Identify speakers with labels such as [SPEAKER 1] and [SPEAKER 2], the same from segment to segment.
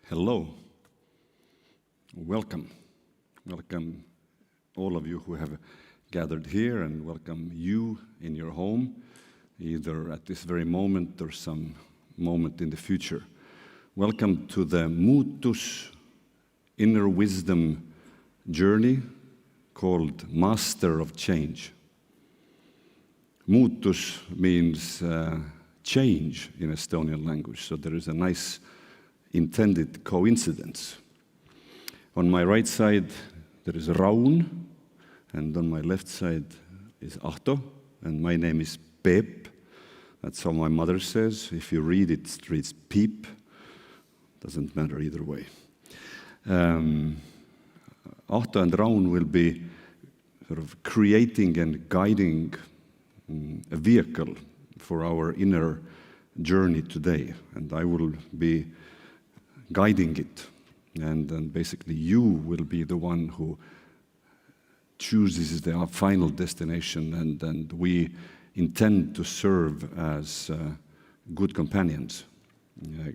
[SPEAKER 1] Hello. Welcome. Welcome all of you who have gathered here, and welcome you in your home, either at this very moment or some moment in the future. Welcome to the Muutus inner wisdom journey called Master of Change. Muutus means change in Estonian language, so there is a nice intended coincidence. On my right side there is Raun, and on my left side is Ahto, and my name is Peep. That's how my mother says. If you read it, it reads Peep. Doesn't matter either way. Ahto and Raun will be sort of creating and guiding a vehicle for our inner journey today, and I will be guiding it, and then basically you will be the one who chooses the final destination, and we intend to serve as good companions,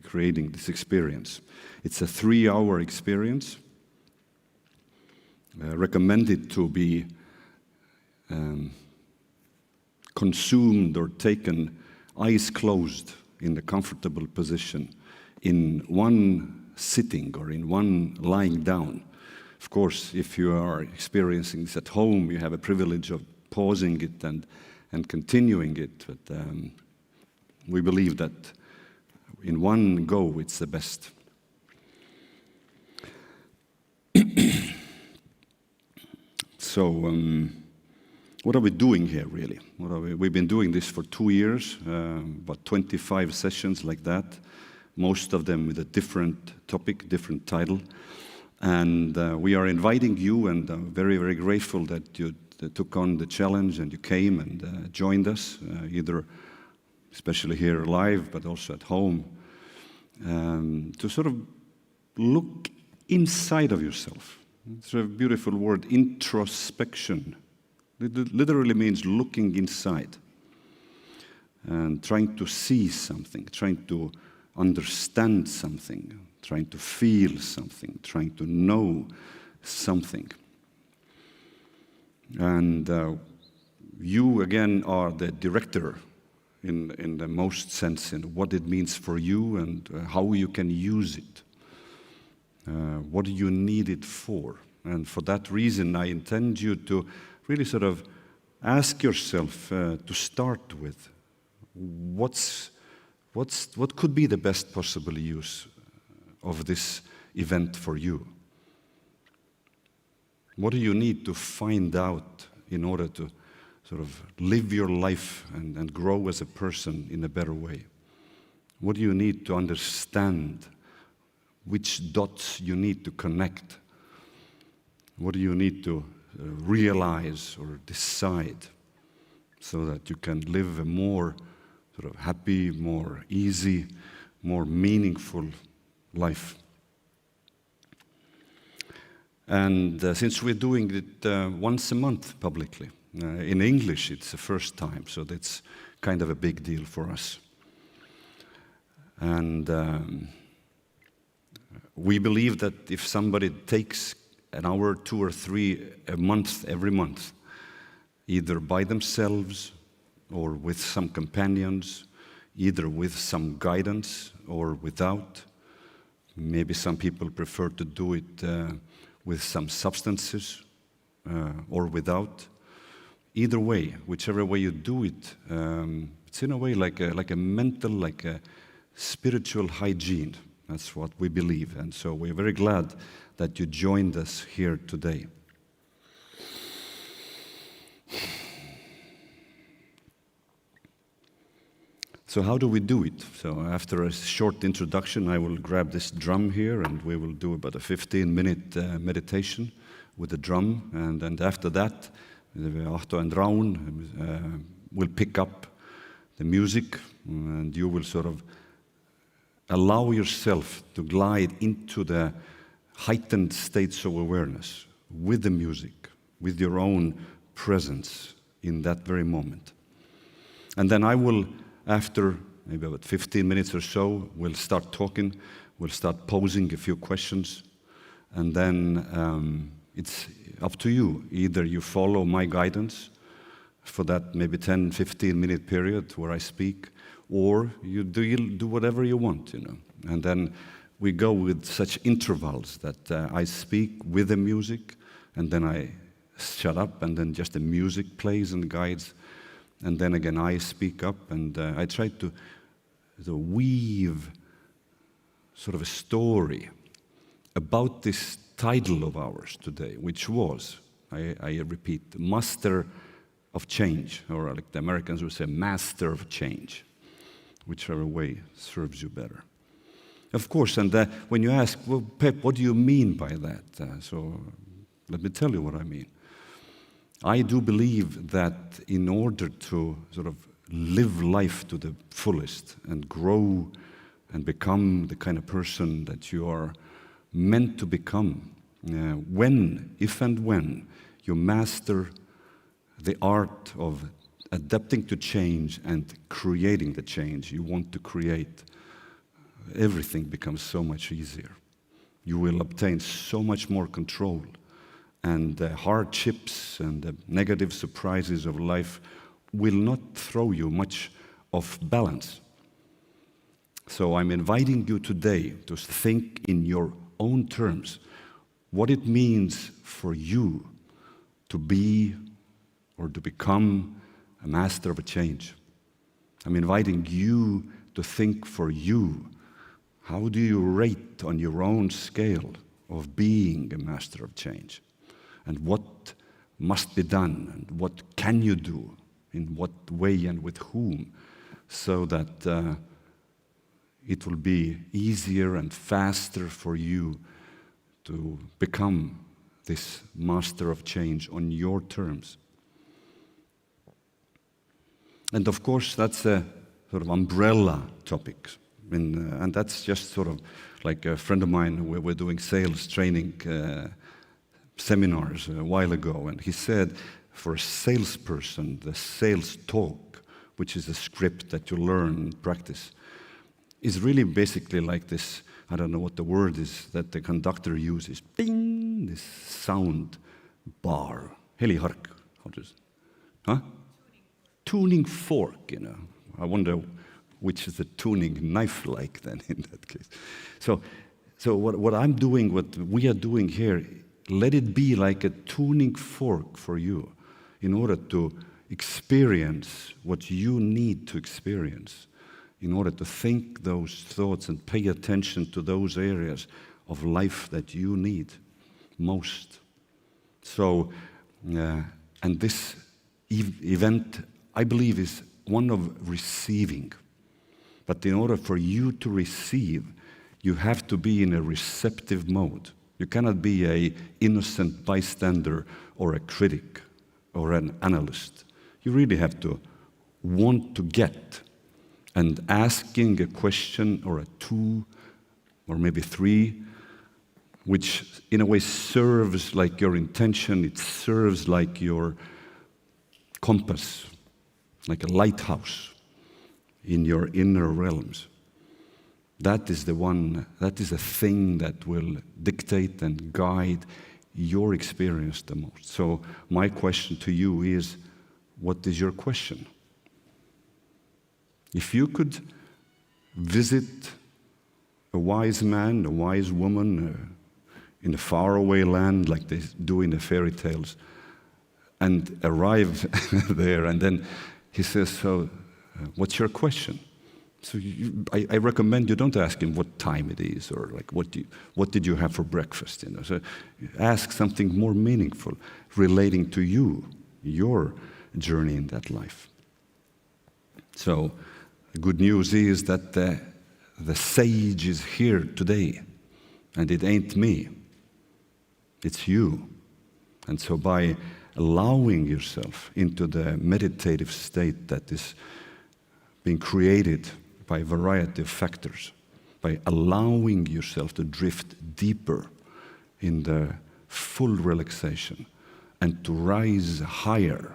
[SPEAKER 1] creating this experience. It's a 3-hour experience, recommended to be consumed or taken eyes closed in a comfortable position, in one sitting or in one lying down. Of course, if you are experiencing this at home, you have a privilege of pausing it and continuing it, but we believe that in one go it's the best. So, what are we doing here, really? We've been doing this for 2 years, about 25 sessions like that, most of them with a different topic, different title. And we are inviting you, and I'm very, very grateful that you took on the challenge and you came and joined us, either especially here live, but also at home, to sort of look inside of yourself. It's a beautiful word, introspection. It literally means looking inside and trying to see something, trying to understand something, trying to feel something, trying to know something. And you, again, are the director in the most sense in what it means for you and how you can use it. What do you need it for? And for that reason, I intend you to really sort of ask yourself to start with, what could be the best possible use of this event for you? What do you need to find out in order to sort of live your life and grow as a person in a better way? What do you need to understand? Which dots you need to connect? What do you need to realize or decide so that you can live a more sort of happy, more easy, more meaningful life? And since we're doing it once a month publicly, in English it's the first time, so that's kind of a big deal for us. And we believe that if somebody takes an hour, 2 or 3 a month, every month, either by themselves or with some companions, either with some guidance or without. Maybe some people prefer to do it with some substances or without. Either way, whichever way you do it, it's in a way like a mental, like a spiritual hygiene. That's what we believe, and so we're very glad that you joined us here today. So how do we do it? So after a short introduction, I will grab this drum here, and we will do about a 15-minute meditation with the drum, and after that, Ahto and Raun will pick up the music, and you will sort of allow yourself to glide into the heightened states of awareness with the music, with your own presence in that very moment. And then I will, after maybe about 15 minutes or so, we'll start talking, we'll start posing a few questions, and then it's up to you. Either you follow my guidance for that maybe 10, 15-minute period where I speak, or you do whatever you want, And then we go with such intervals that I speak with the music, and then I shut up, and then just the music plays and guides, and then again I speak up, and I try to weave sort of a story about this title of ours today, which was, I repeat, Master of Change, or like the Americans would say, Master of Change, whichever way serves you better. Of course, and when you ask, well, Pep, what do you mean by that? So let me tell you what I mean. I do believe that in order to sort of live life to the fullest and grow and become the kind of person that you are meant to become, if and when you master the art of adapting to change and creating the change you want to create, everything becomes so much easier. You will obtain so much more control, and the hardships and the negative surprises of life will not throw you much off balance. So I'm inviting you today to think in your own terms what it means for you to be or to become a master of a change. I'm inviting you to think for you, how do you rate on your own scale of being a master of change? And what must be done, and what can you do, in what way and with whom, so that it will be easier and faster for you to become this master of change on your terms. And of course, that's a sort of umbrella topic. And that's just sort of like a friend of mine, we were doing sales training seminars a while ago, and he said for a salesperson, the sales talk, which is a script that you learn and practice, is really basically like this, I don't know what the word is, that the conductor uses, bing, this sound bar. Helihark, how does, huh? Tuning fork, I wonder which is the tuning knife like then in that case. So what I'm doing, what we are doing here, let it be like a tuning fork for you in order to experience what you need to experience, in order to think those thoughts and pay attention to those areas of life that you need most. So, and this event, I believe, is one of receiving. But in order for you to receive, you have to be in a receptive mode. You cannot be an innocent bystander or a critic or an analyst. You really have to want to get, and asking a question or a two or maybe three, which in a way serves like your intention, it serves like your compass, like a lighthouse in your inner realms. That is the one, that is the thing that will dictate and guide your experience the most. So my question to you is, what is your question? If you could visit a wise man, a wise woman in a faraway land like they do in the fairy tales, and arrive there, and then he says, so what's your question? So I recommend you don't ask him what time it is, or like what did you have for breakfast? So ask something more meaningful, relating to you, your journey in that life. So the good news is that the sage is here today, and it ain't me, it's you. And so by allowing yourself into the meditative state that is being created by a variety of factors, by allowing yourself to drift deeper in the full relaxation and to rise higher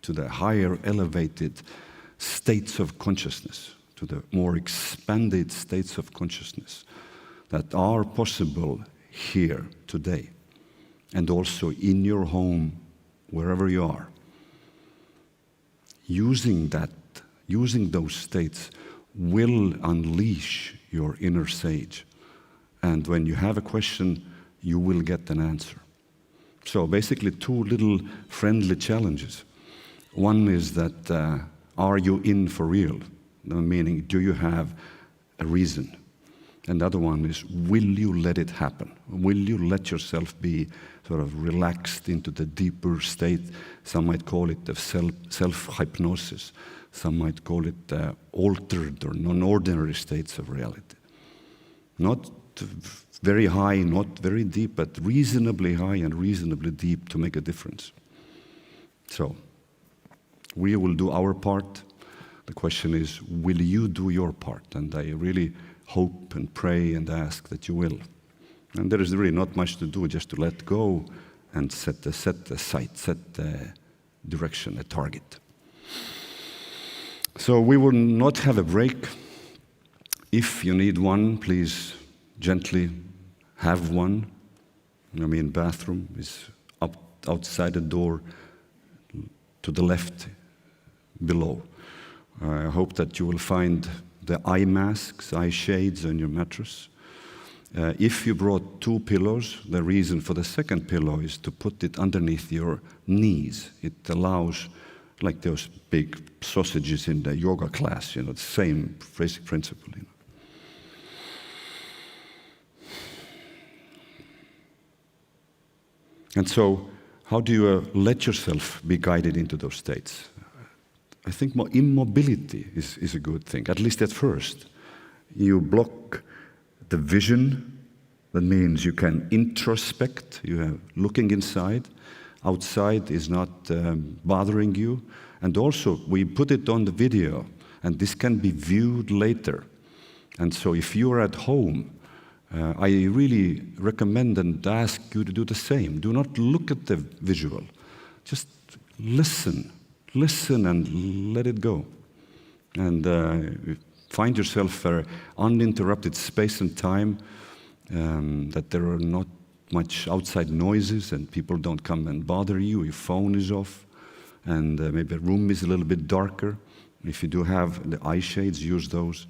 [SPEAKER 1] to the higher elevated states of consciousness, to the more expanded states of consciousness that are possible here today, and also in your home, wherever you are. Using those states will unleash your inner sage. And when you have a question, you will get an answer. So basically 2 little friendly challenges. One is that, are you in for real? Meaning, do you have a reason? And the other one is, will you let it happen? Will you let yourself be sort of relaxed into the deeper state? Some might call it the self-hypnosis. Some might call it altered or non-ordinary states of reality. Not very high, not very deep, but reasonably high and reasonably deep to make a difference. So, we will do our part. The question is, will you do your part? And I really hope and pray and ask that you will. And there is really not much to do, just to let go and set the sight, set the direction, a target. So we will not have a break. If you need one, please gently have one. Bathroom is outside the door to the left below. I hope that you will find the eye masks, eye shades on your mattress. If you brought 2 pillows, the reason for the second pillow is to put it underneath your knees. It allows, like those big sausages in the yoga class, the same basic principle. And so, how do you let yourself be guided into those states? I think more immobility is a good thing, at least at first. You block the vision. That means you can introspect, you are looking inside. Outside is not bothering you. And also, we put it on the video, and this can be viewed later. And so if you're at home, I really recommend and ask you to do the same. Do not look at the visual. Just listen. Listen and let it go. And find yourself for uninterrupted space and time, that there are not much outside noises and people don't come and bother you. Your phone is off, and maybe the room is a little bit darker. If you do have the eye shades, use those.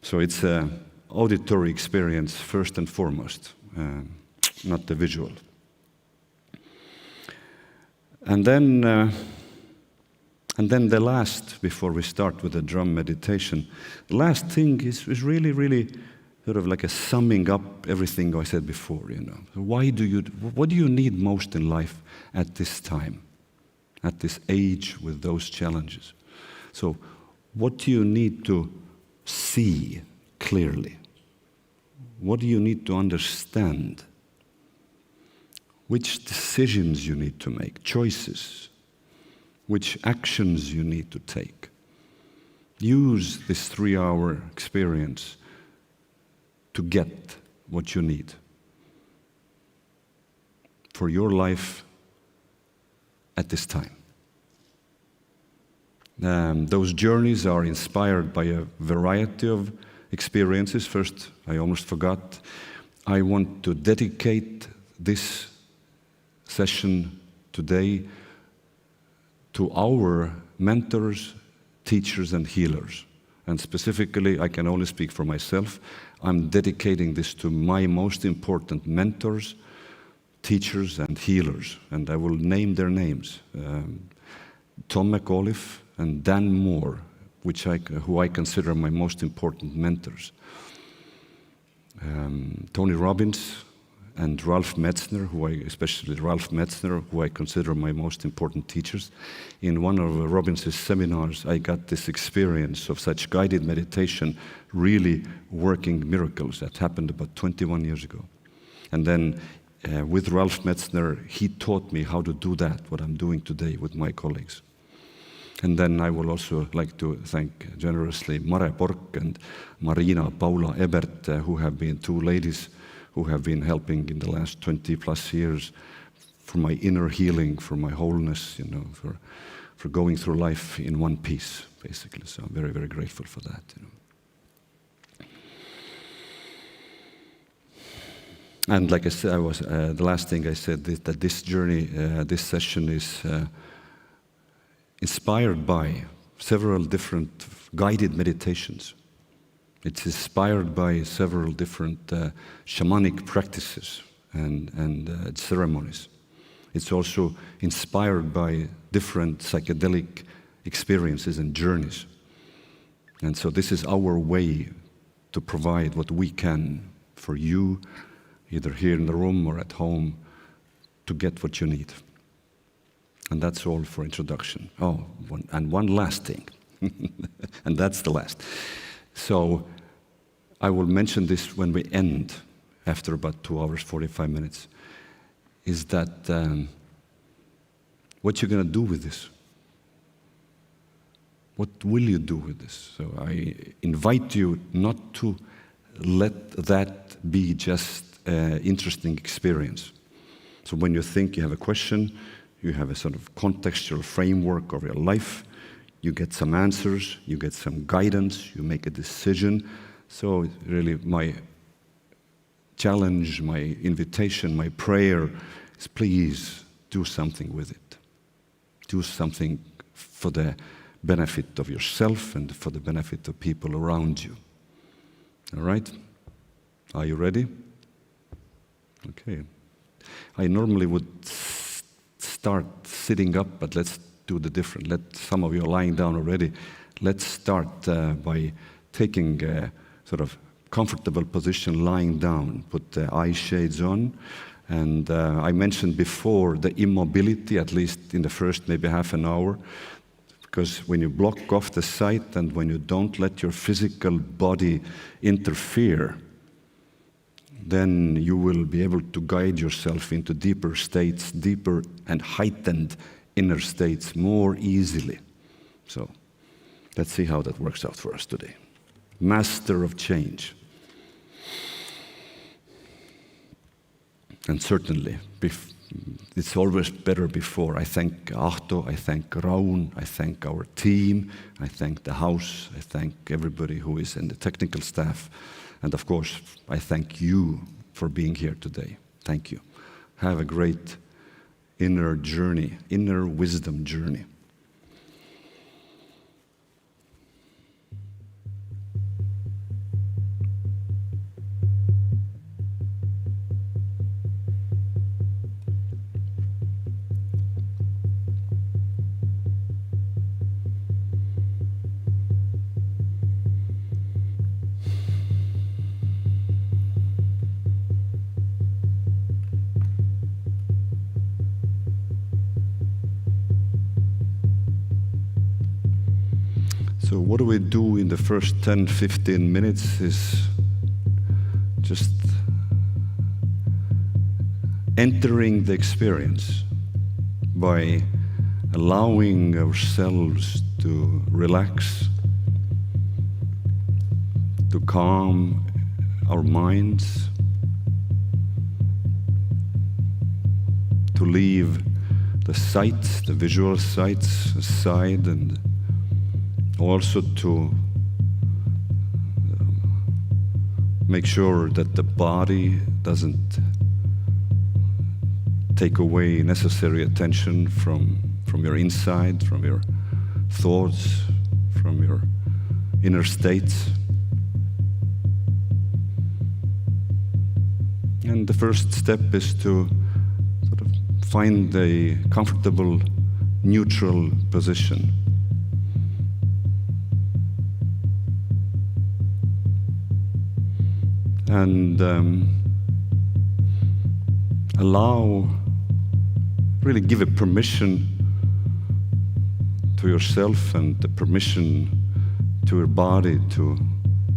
[SPEAKER 1] So it's an auditory experience first and foremost, not the visual. And then the last, before we start with the drum meditation, the last thing is really, really sort of like a summing up everything I said before. What do you need most in life at this time, at this age with those challenges? So, what do you need to see clearly? What do you need to understand? Which decisions you need to make, choices, which actions you need to take. Use this 3-hour experience to get what you need for your life at this time. Those journeys are inspired by a variety of experiences. First, I almost forgot, I want to dedicate this session today to our mentors, teachers, and healers. And specifically, I can only speak for myself. I'm dedicating this to my most important mentors, teachers, and healers. And I will name their names. Tom McAuliffe and Dan Moore, who I consider my most important mentors. Tony Robbins and Ralph Metzner, who I consider my most important teachers. In one of Robbins' seminars, I got this experience of such guided meditation, really working miracles. That happened about 21 years ago. And then with Ralph Metzner, he taught me how to do that, what I'm doing today with my colleagues. And then I would also like to thank generously Mare Bork and Marina Paula Ebert, who have been 2 ladies who have been helping in the last 20 plus years for my inner healing, for my wholeness, for going through life in one piece. basically. So I'm very, very grateful for that. And like I said, the last thing I said is that this journey, this session is inspired by several different guided meditations. It's inspired by several different shamanic practices and ceremonies. It's also inspired by different psychedelic experiences and journeys. And so this is our way to provide what we can for you, either here in the room or at home, to get what you need. And that's all for introduction. Oh, one last thing, and that's the last. So I will mention this when we end, after about 2 hours, 45 minutes, is that what you're going to do with this? What will you do with this? So I invite you not to let that be just an interesting experience. So when you think you have a question, you have a sort of contextual framework of your life, you get some answers, you get some guidance, you make a decision. So really my challenge, my invitation, my prayer is please do something with it. Do something for the benefit of yourself and for the benefit of people around you. All right? Are you ready? Okay. I normally would start sitting up, but let's do the different. Some of you are lying down already. Let's start by taking a sort of comfortable position, lying down. Put the eye shades on. And I mentioned before the immobility, at least in the first maybe half an hour, because when you block off the sight and when you don't let your physical body interfere, then you will be able to guide yourself into deeper states, deeper and heightened inner states more easily. So let's see how that works out for us today. Master of change. And certainly, it's always better before. I thank Ahto, I thank Raun, I thank our team, I thank the house, I thank everybody who is in the technical staff. And of course, I thank you for being here today. Thank you. Have a great inner journey, inner wisdom journey. So what do we do in the first 10, 15 minutes is just entering the experience by allowing ourselves to relax, to calm our minds, to leave the sights, the visual sights aside, and also to make sure that the body doesn't take away necessary attention from your inside, from your thoughts, from your inner states. And the first step is to sort of find a comfortable, neutral position. And really give a permission to yourself and the permission to your body to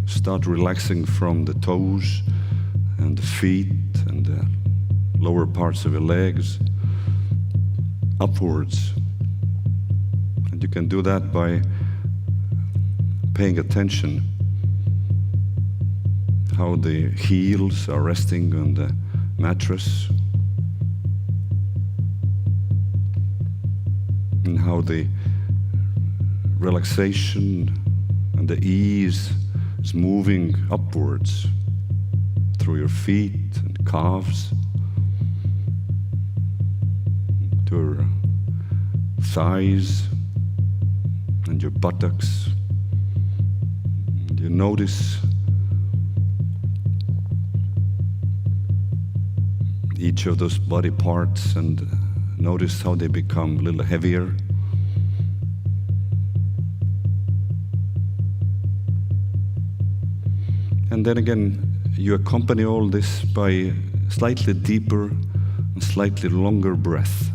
[SPEAKER 1] start relaxing from the toes and the feet and the lower parts of your legs upwards. And you can do that by paying attention how the heels are resting on the mattress and how the relaxation and the ease is moving upwards through your feet and calves, to your thighs and your buttocks. And you notice each of those body parts and notice how they become a little heavier. And then again, you accompany all this by slightly deeper and slightly longer breath.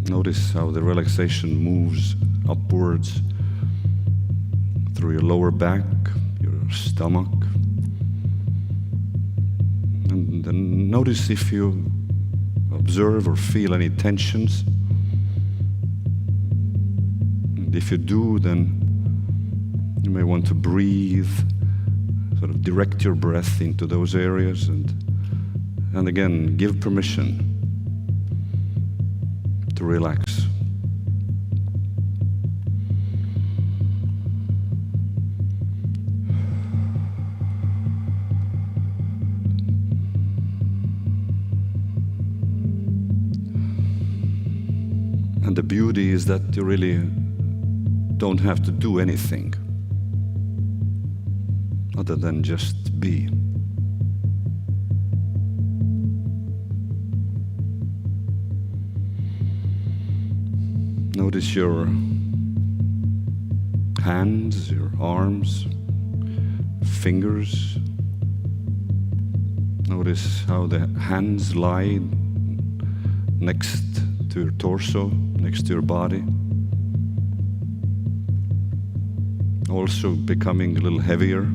[SPEAKER 1] Notice how the relaxation moves upwards through your lower back, your stomach. And then notice if you observe or feel any tensions. And if you do, then you may want to breathe, sort of direct your breath into those areas, and again, give permission to relax. And the beauty is that you really don't have to do anything other than just be. Notice your hands, your arms, fingers. Notice how the hands lie next to your torso, next to your body. Also becoming a little heavier.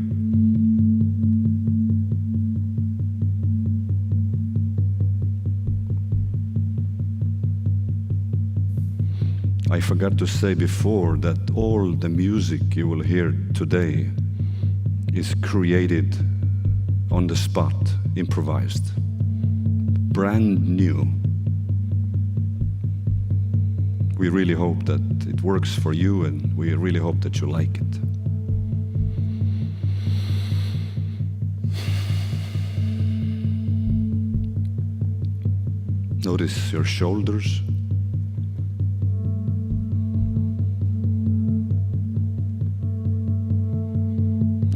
[SPEAKER 1] I forgot to say before that all the music you will hear today is created on the spot, improvised, brand new. We really hope that it works for you, and we really hope that you like it. Notice your shoulders.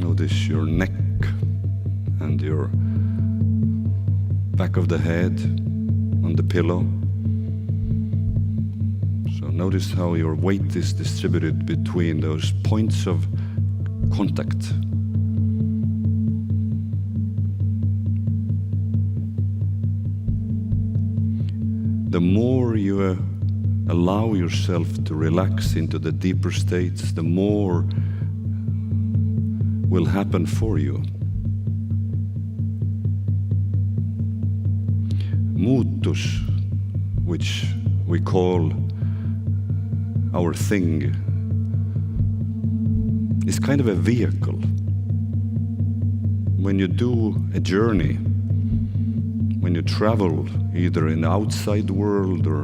[SPEAKER 1] Notice your neck and your back of the head on the pillow. So notice how your weight is distributed between those points of contact. The more you allow yourself to relax into the deeper states, the more will happen for you. Muutus, which we call our thing, is kind of a vehicle. When you do a journey, when you travel either in the outside world or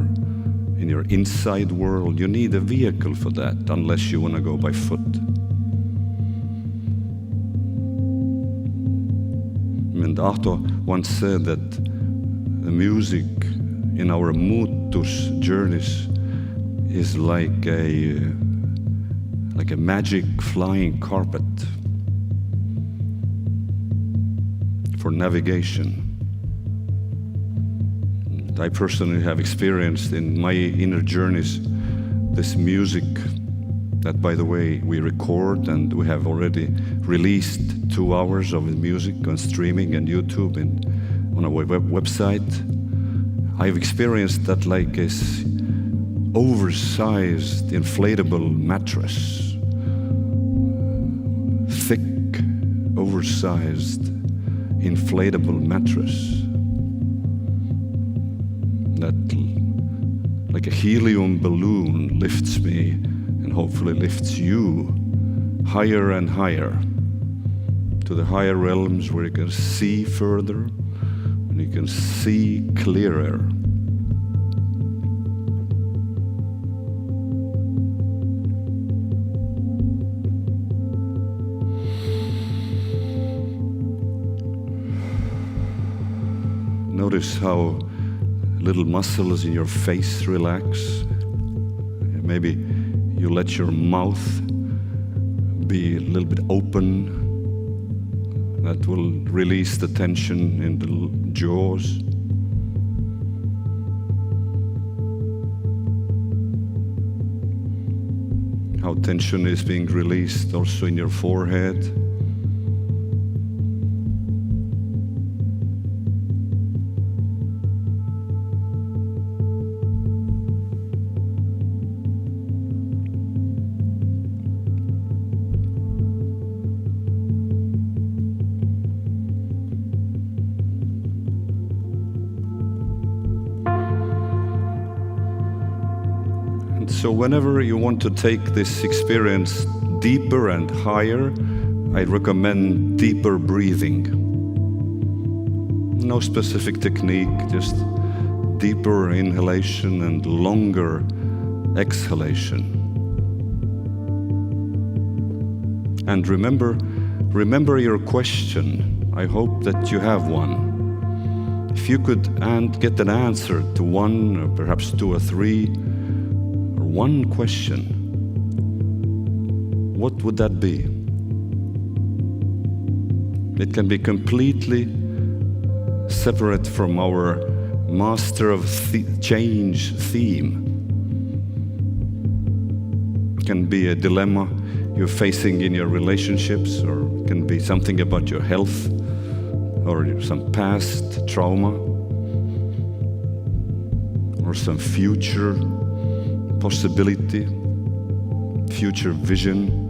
[SPEAKER 1] in your inside world, you need a vehicle for that, unless you want to go by foot. And Ahto once said that the music in our Muutus journeys is like a magic flying carpet for navigation. And I personally have experienced in my inner journeys this music that, by the way, we record, and we have already released 2 hours of music on streaming and YouTube and on our website. I've experienced that like a oversized inflatable mattress, thick, oversized inflatable mattress that, like a helium balloon, lifts me and hopefully lifts you higher and higher, to the higher realms where you can see further and you can see clearer. Notice how little muscles in your face relax. Maybe you let your mouth be a little bit open. That will release the tension in the jaws. How tension is being released also in your forehead. So whenever you want to take this experience deeper and higher, I recommend deeper breathing. No specific technique, just deeper inhalation and longer exhalation. And remember your question. I hope that you have one. If you could get an answer to one, or perhaps two or three, one question, what would that be? It can be completely separate from our master of change theme. It can be a dilemma you're facing in your relationships, or it can be something about your health or some past trauma or some future possibility, future vision.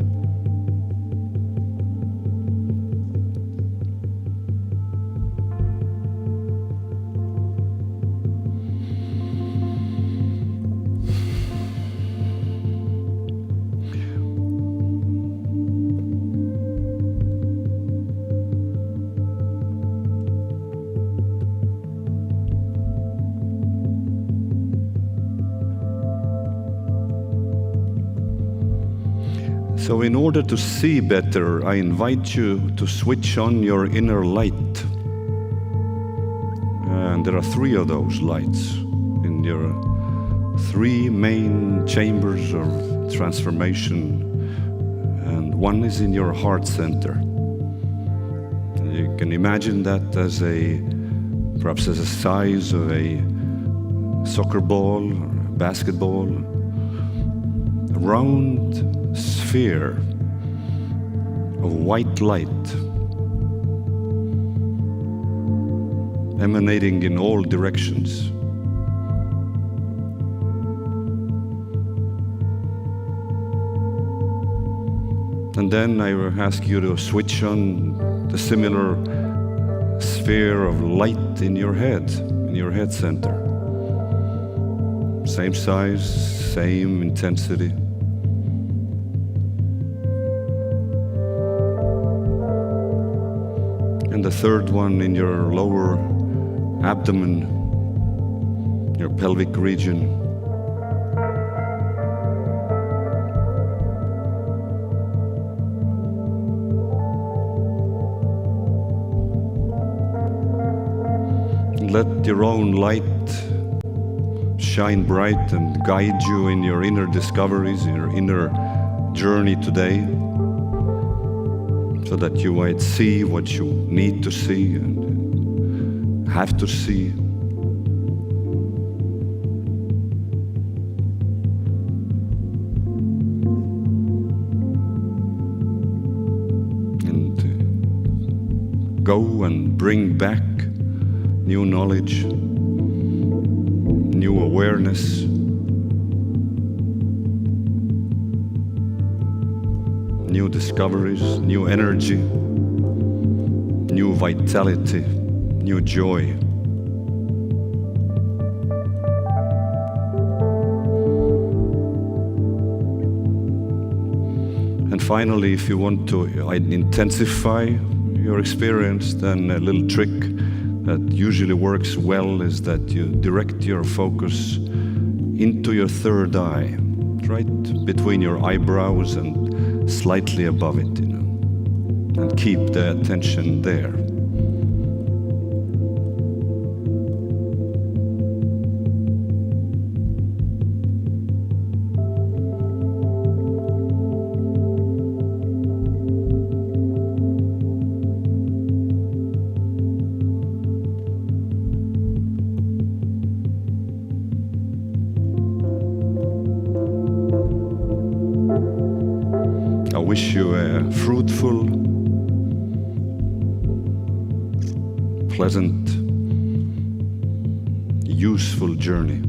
[SPEAKER 1] So in order to see better, I invite you to switch on your inner light. And there are 3 of those lights in your 3 main chambers of transformation. And one is in your heart center. You can imagine that as perhaps as the size of a soccer ball or a basketball, a round sphere of white light emanating in all directions. And then I will ask you to switch on the similar sphere of light in your head center. Same size, same intensity. And the third one in your lower abdomen, your pelvic region. Let your own light shine bright and guide you in your inner discoveries, in your inner journey today, so that you might see what you need to see and have to see. And go and bring back new knowledge, new awareness, new discoveries, new energy, new vitality, new joy. And finally, if you want to intensify your experience, then a little trick that usually works well is that you direct your focus into your third eye, right between your eyebrows and slightly above it, and keep the attention there. I wish you a fruitful, pleasant, useful journey.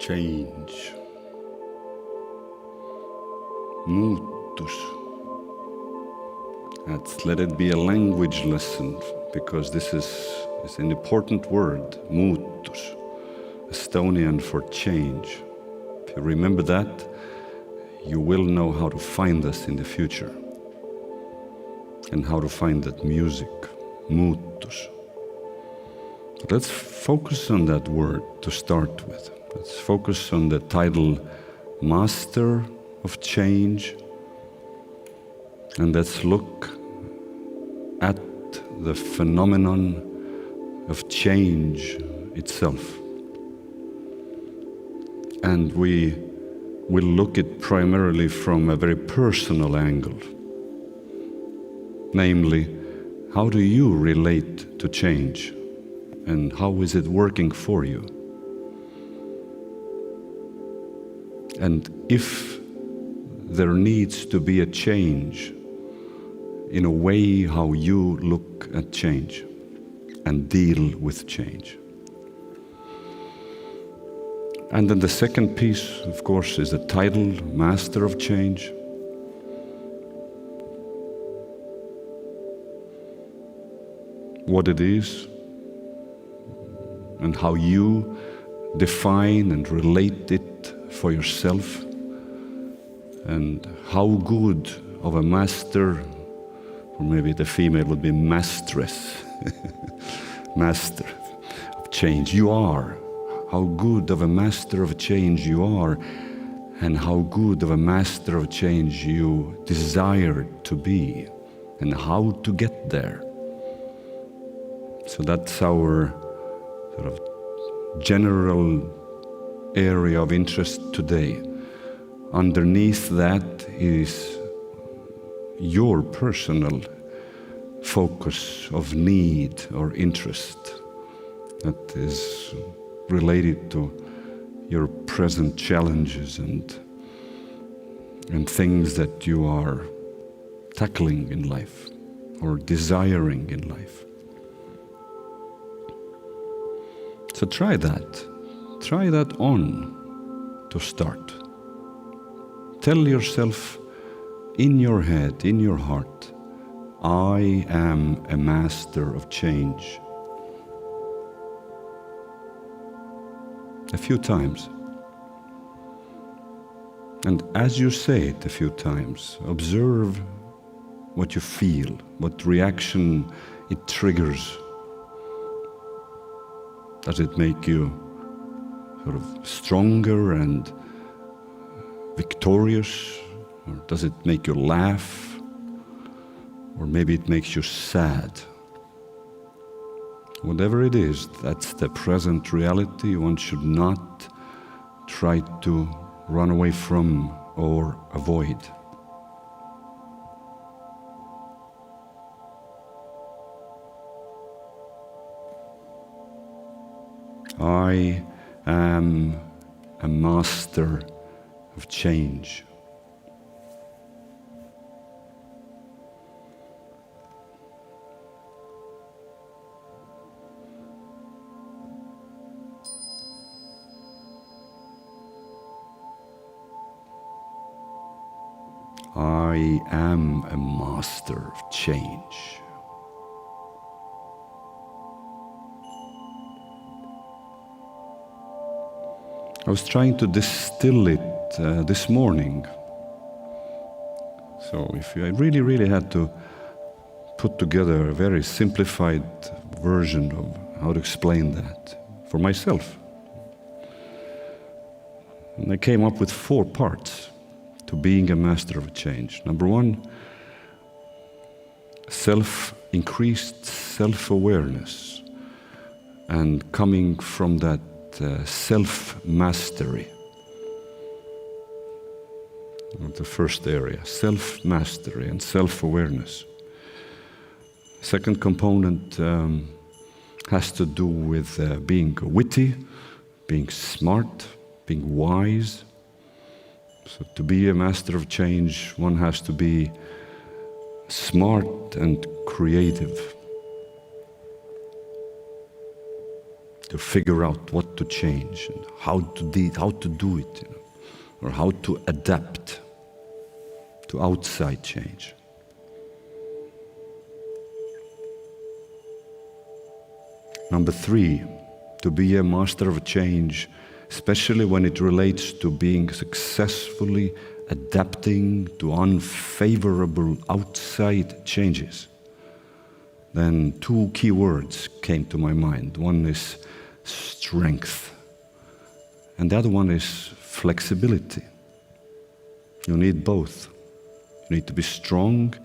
[SPEAKER 1] change. Muutus. Let it be a language lesson, because this is an important word, muutus, Estonian for change. If you remember that, you will know how to find us in the future and how to find that music, muutus. But let's focus on that word to start with. Let's focus on the title, Master of Change, and let's look at the phenomenon of change itself. And we will look at primarily from a very personal angle. Namely, how do you relate to change? And how is it working for you? And if there needs to be a change in a way how you look at change and deal with change. And then the second piece, of course, is the title, Master of Change. What it is, and how you define and relate it for yourself, and how good of a master, or maybe the female would be mastress, master of change you are, how good of a master of change you are, and how good of a master of change you desire to be, and how to get there. So that's our sort of general area of interest today. Underneath that is your personal focus of need or interest that is related to your present challenges and things that you are tackling in life or desiring in life. So try that on to start. Tell yourself in your head, in your heart, I am a master of change. A few times. And as you say it a few times, observe what you feel, what reaction it triggers. Does it make you sort of stronger and victorious? Or does it make you laugh? Or maybe it makes you sad? Whatever it is, that's the present reality. One should not try to run away from or avoid. I am a master of change. I am a master of change. I was trying to distill it this morning. So if I really had to put together a very simplified version of how to explain that for myself. And I came up with 4 parts to being a master of change. Number 1, increased self-awareness, and coming from that self-mastery. The first area, self-mastery and self-awareness. Second component has to do with being witty, being smart, being wise. So to be a master of change, one has to be smart and creative. to figure out what to change and how to do it, or how to adapt to outside change. Number 3, to be a master of change, especially when it relates to being successfully adapting to unfavorable outside changes. Then 2 key words came to my mind. One is strength, and the other one is flexibility. You need both. You need to be strong,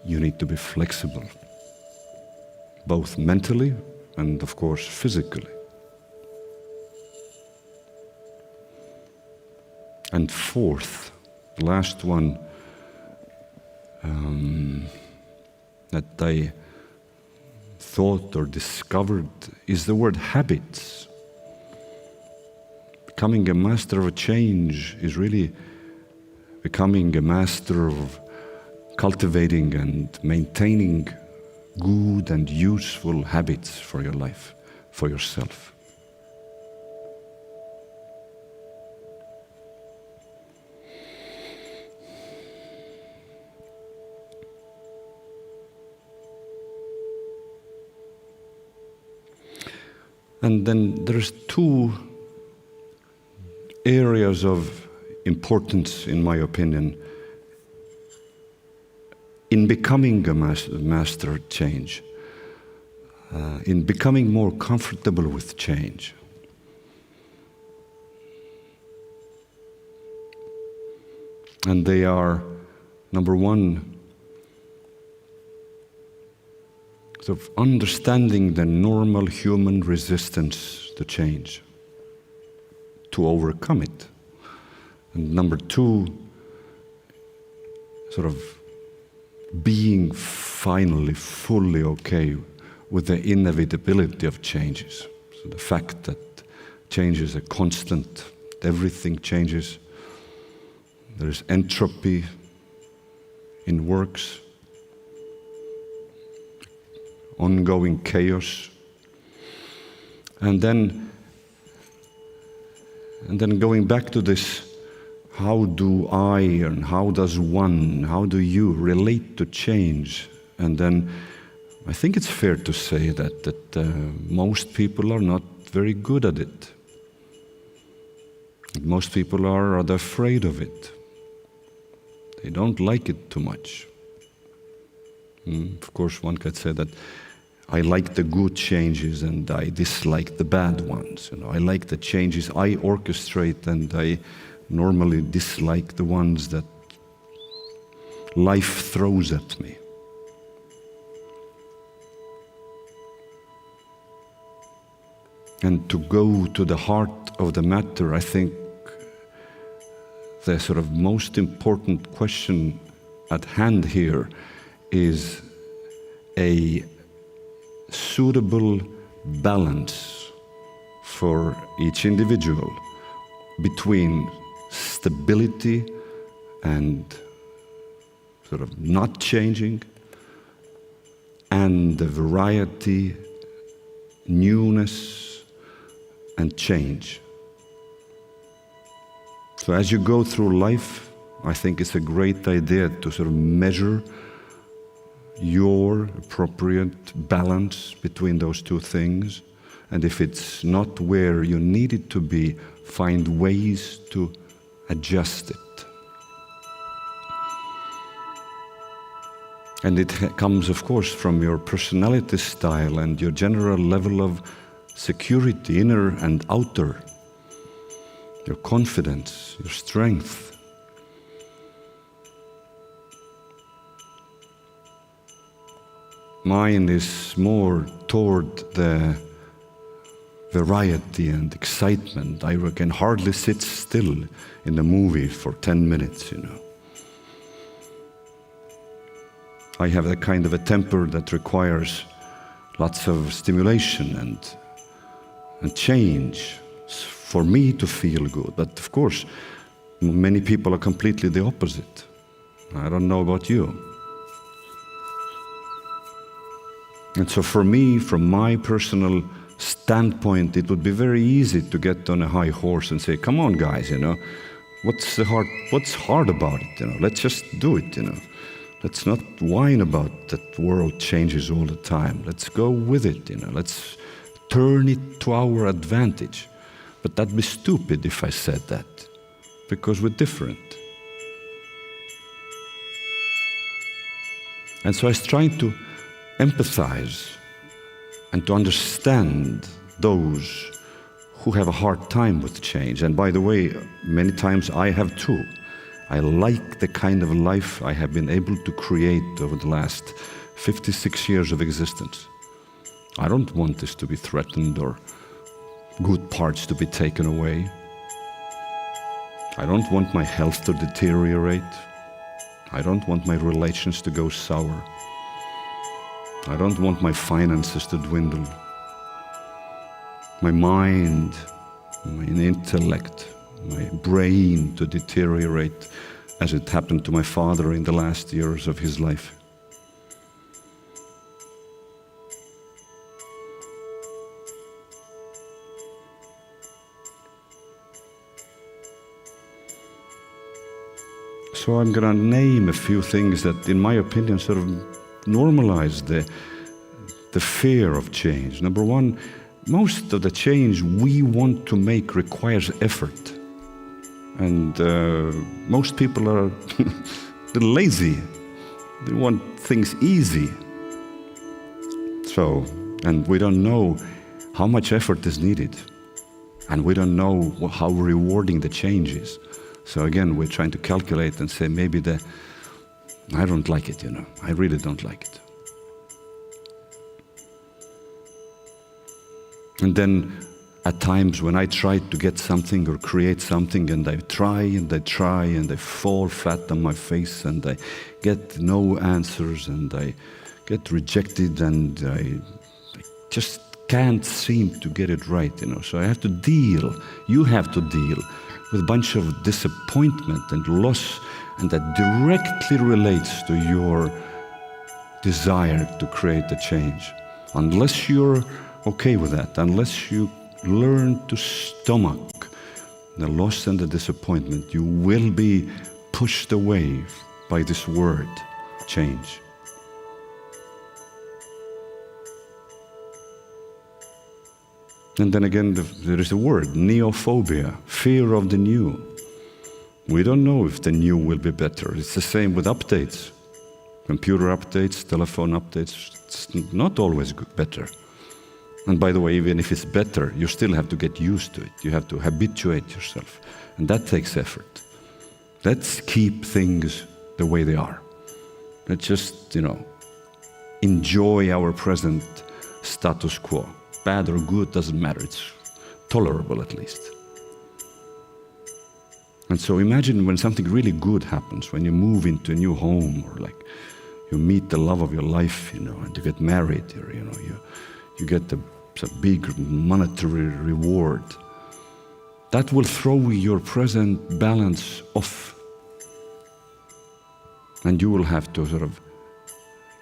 [SPEAKER 1] you need to be flexible, both mentally and, of course, physically. And 4th, the last one that I thought or discovered is the word habits. Becoming a master of change is really becoming a master of cultivating and maintaining good and useful habits for your life, for yourself. And then there's 2 areas of importance, in my opinion, in becoming a master of change, in becoming more comfortable with change. And they are, number 1, sort of understanding the normal human resistance to change, to overcome it. And number 2, sort of being finally fully okay with the inevitability of changes. So the fact that change is a constant, everything changes. There is entropy in works, ongoing chaos. And then going back to this, how do I and how does one, how do you relate to change? And then I think it's fair to say that most people are not very good at it. Most people are rather afraid of it. They don't like it too much. Of course, one could say that I like the good changes and I dislike the bad ones. I like the changes I orchestrate and I normally dislike the ones that life throws at me. And to go to the heart of the matter, I think the sort of most important question at hand here is a suitable balance for each individual between stability and sort of not changing, and the variety, newness, and change. So as you go through life, I think it's a great idea to sort of measure your appropriate balance between those 2 things. And if it's not where you need it to be, find ways to adjust it. And it comes, of course, from your personality style and your general level of security, inner and outer, your confidence, your strength. Mine is more toward the variety and excitement. I can hardly sit still in a movie for 10 minutes, I have a kind of a temper that requires lots of stimulation and change for me to feel good. But of course, many people are completely the opposite. I don't know about you. And so for me, from my personal standpoint, it would be very easy to get on a high horse and say, come on guys, what's hard about it, let's just do it, Let's not whine about that world changes all the time. Let's go with it, let's turn it to our advantage. But that'd be stupid if I said that, because we're different. And so I was trying to empathize and to understand those who have a hard time with change. And by the way, many times I have too. I like the kind of life I have been able to create over the last 56 years of existence. I don't want this to be threatened or good parts to be taken away. I don't want my health to deteriorate. I don't want my relations to go sour. I don't want my finances to dwindle. My mind, my intellect, my brain to deteriorate as it happened to my father in the last years of his life. So I'm going to name a few things that, in my opinion, sort of normalize the fear of change. Number one, most of the change we want to make requires effort. And most people are they're lazy. They want things easy. So, and we don't know how much effort is needed. And we don't know how rewarding the change is. So again, we're trying to calculate and say, maybe I don't like it, I really don't like it. And then at times when I try to get something or create something, and I try and I try and I fall flat on my face and I get no answers and I get rejected and I just can't seem to get it right, So I have to deal, you have to deal with a bunch of disappointment and loss, and that directly relates to your desire to create a change. Unless you're okay with that, unless you learn to stomach the loss and the disappointment, you will be pushed away by this word, change. And then again, there is a word, neophobia, fear of the new. We don't know if the new will be better. It's the same with updates. Computer updates, telephone updates, it's not always better. And by the way, even if it's better, you still have to get used to it. You have to habituate yourself. And that takes effort. Let's keep things the way they are. Let's just, enjoy our present status quo. Bad or good, doesn't matter. It's tolerable at least. And so imagine when something really good happens, when you move into a new home, or like you meet the love of your life, and you get married, or you get a big monetary reward. That will throw your present balance off. And you will have to sort of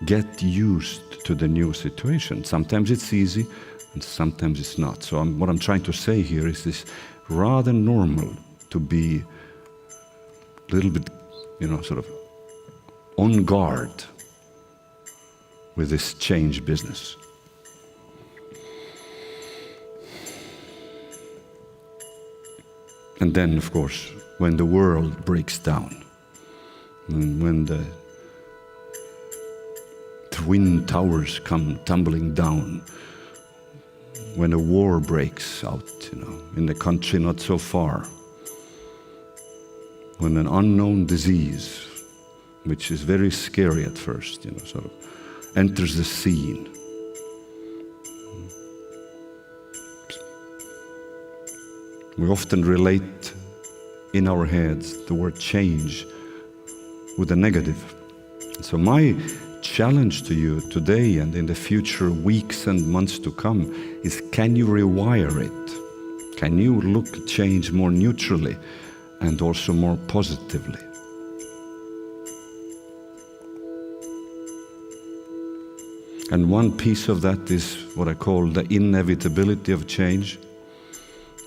[SPEAKER 1] get used to the new situation. Sometimes it's easy, and sometimes it's not. So what I'm trying to say here is this rather normal to be a little bit, sort of on guard with this change business. And then, of course, when the world breaks down, and when the twin towers come tumbling down, when a war breaks out, in a country not so far, when an unknown disease, which is very scary at first, sort of enters the scene. We often relate in our heads the word change with a negative. So my challenge to you today and in the future weeks and months to come is, can you rewire it? Can you look at change more neutrally and also more positively? And one piece of that is what I call the inevitability of change.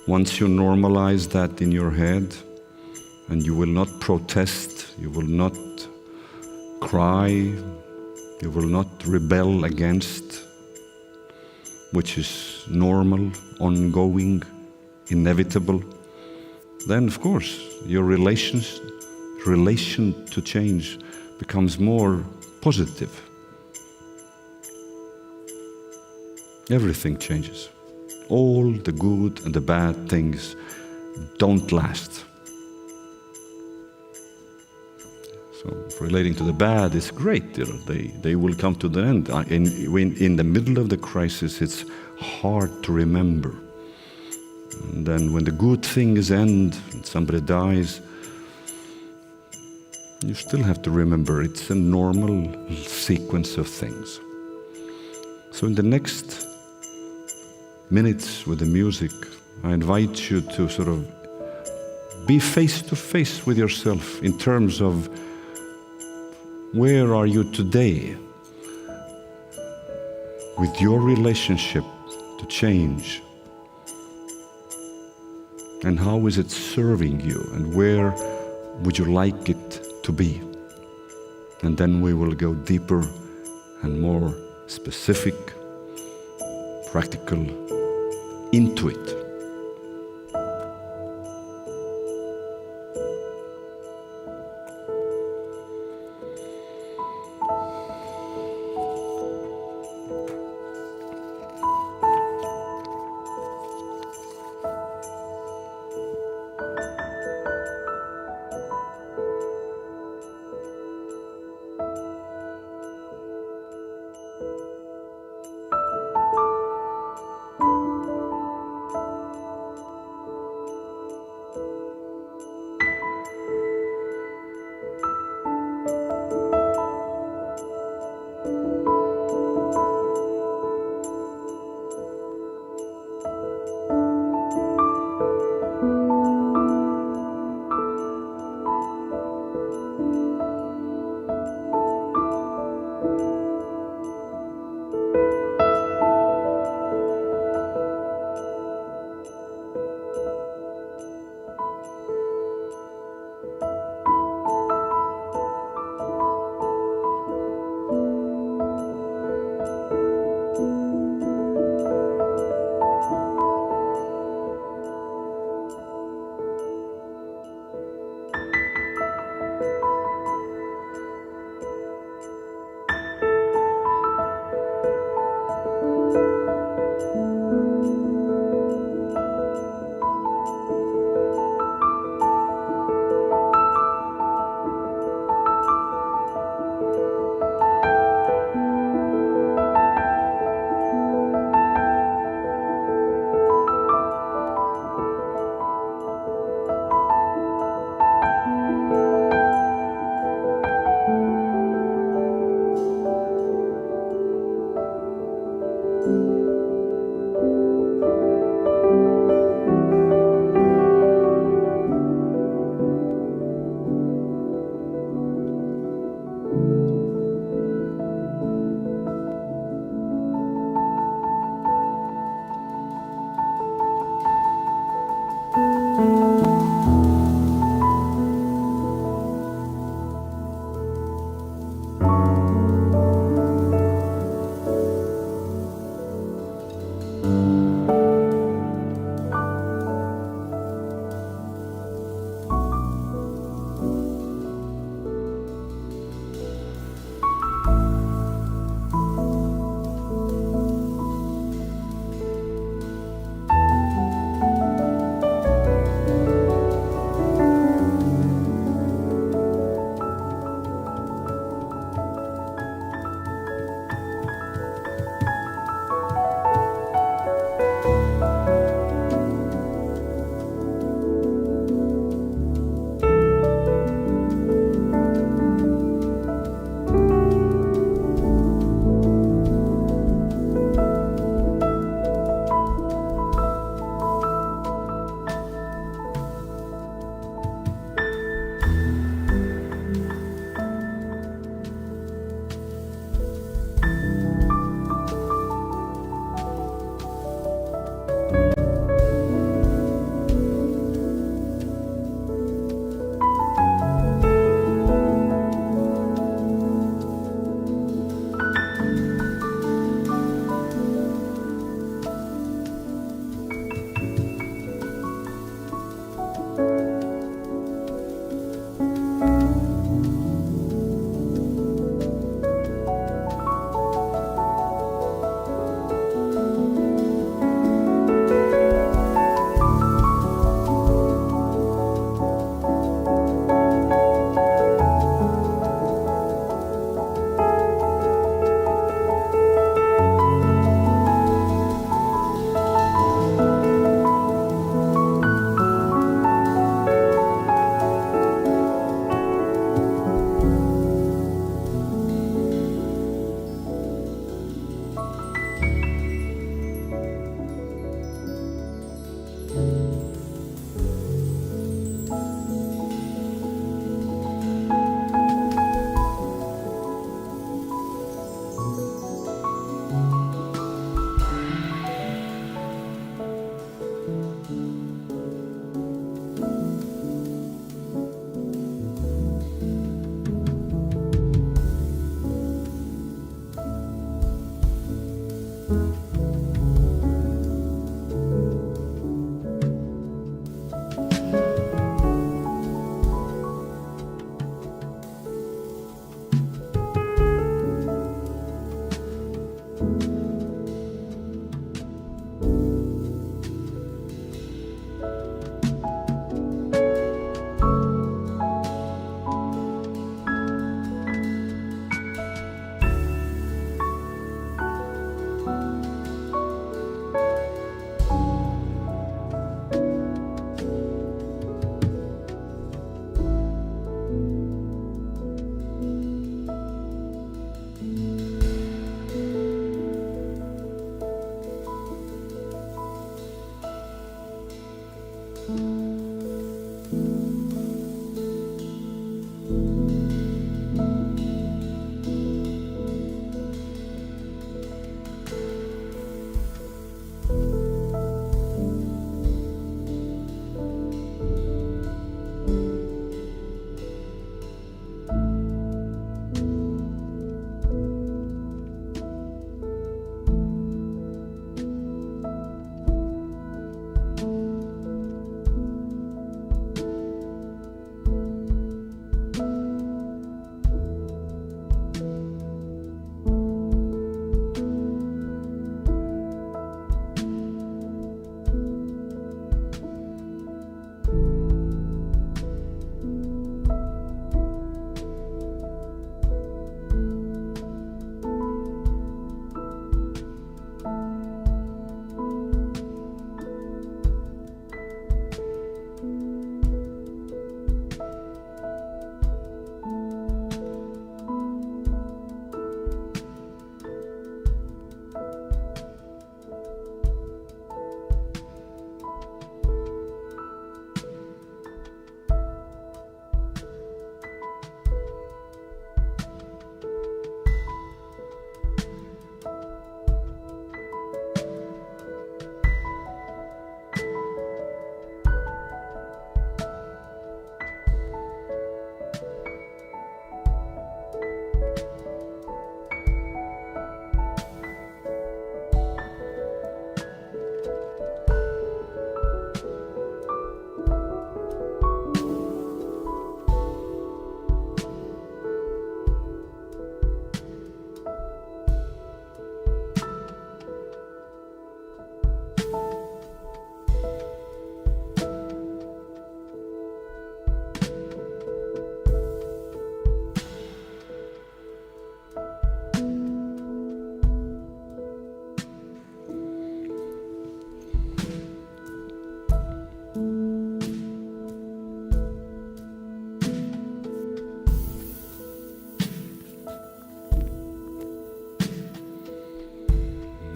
[SPEAKER 1] Once you normalize that in your head, and you will not protest, you will not cry, you will not rebel against, which is normal, ongoing, inevitable, then of course your relation to change becomes more positive. Everything changes. All the good and the bad things don't last. So relating to the bad is great, they will come to the end. In the middle of the crisis, it's hard to remember. And then when the good things end, and somebody dies, you still have to remember it's a normal sequence of things. So in the next minutes with the music, I invite you to sort of be face to face with yourself in terms of where are you today with your relationship to change, and how is it serving you, and where would you like it to be? And then we will go deeper and more specific, practical into it.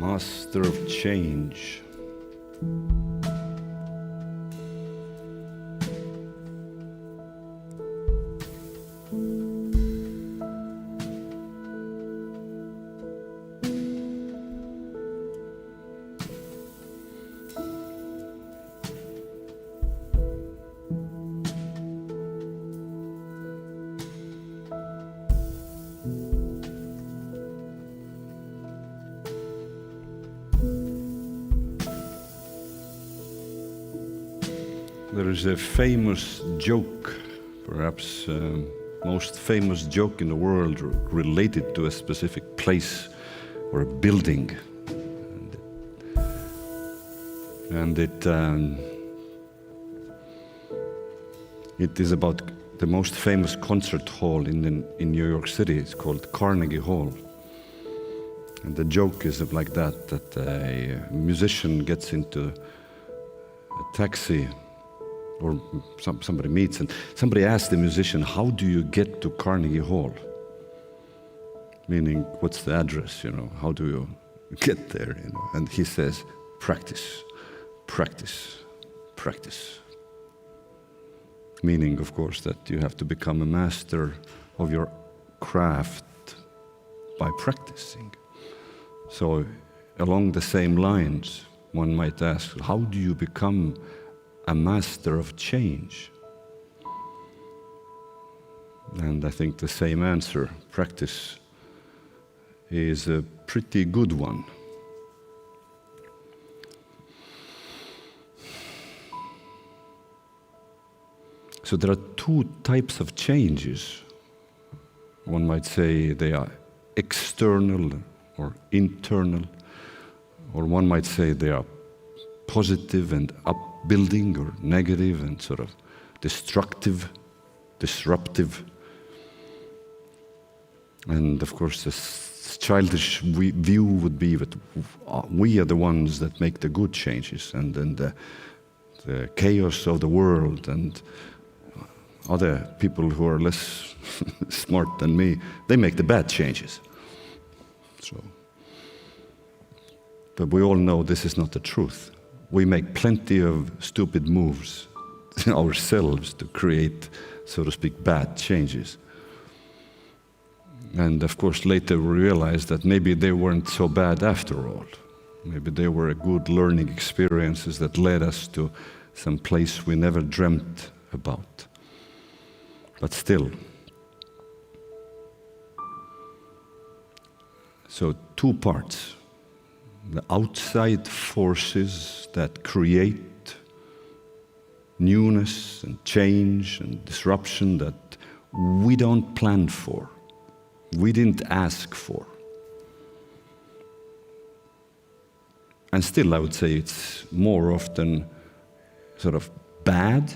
[SPEAKER 1] Master of change. There is a famous joke, perhaps most famous joke in the world related to a specific place or a building. And it is about the most famous concert hall in New York City. It's called Carnegie Hall. And the joke is like that a musician gets into a taxi or somebody meets, and somebody asks the musician, how do you get to Carnegie Hall? Meaning, what's the address, how do you get there, And he says, practice, practice, practice. Meaning, of course, that you have to become a master of your craft by practicing. So, along the same lines, one might ask, how do you become a master of change? And I think the same answer, practice, is a pretty good one. So there are two types of changes. One might say they are external or internal, or one might say they are positive and upbuilding, or negative and sort of destructive, disruptive. And of course, the childish view would be that we are the ones that make the good changes, and then the chaos of the world and other people who are less smart than me, they make the bad changes. So, but we all know this is not the truth. we make plenty of stupid moves ourselves to create, so to speak, bad changes. And of course, later we realized that maybe they weren't so bad after all. Maybe they were good learning experiences that led us to some place we never dreamt about. But still. So 2 parts. The outside forces that create newness and change and disruption that we don't plan for. We didn't ask for. And still, I would say it's more often sort of bad,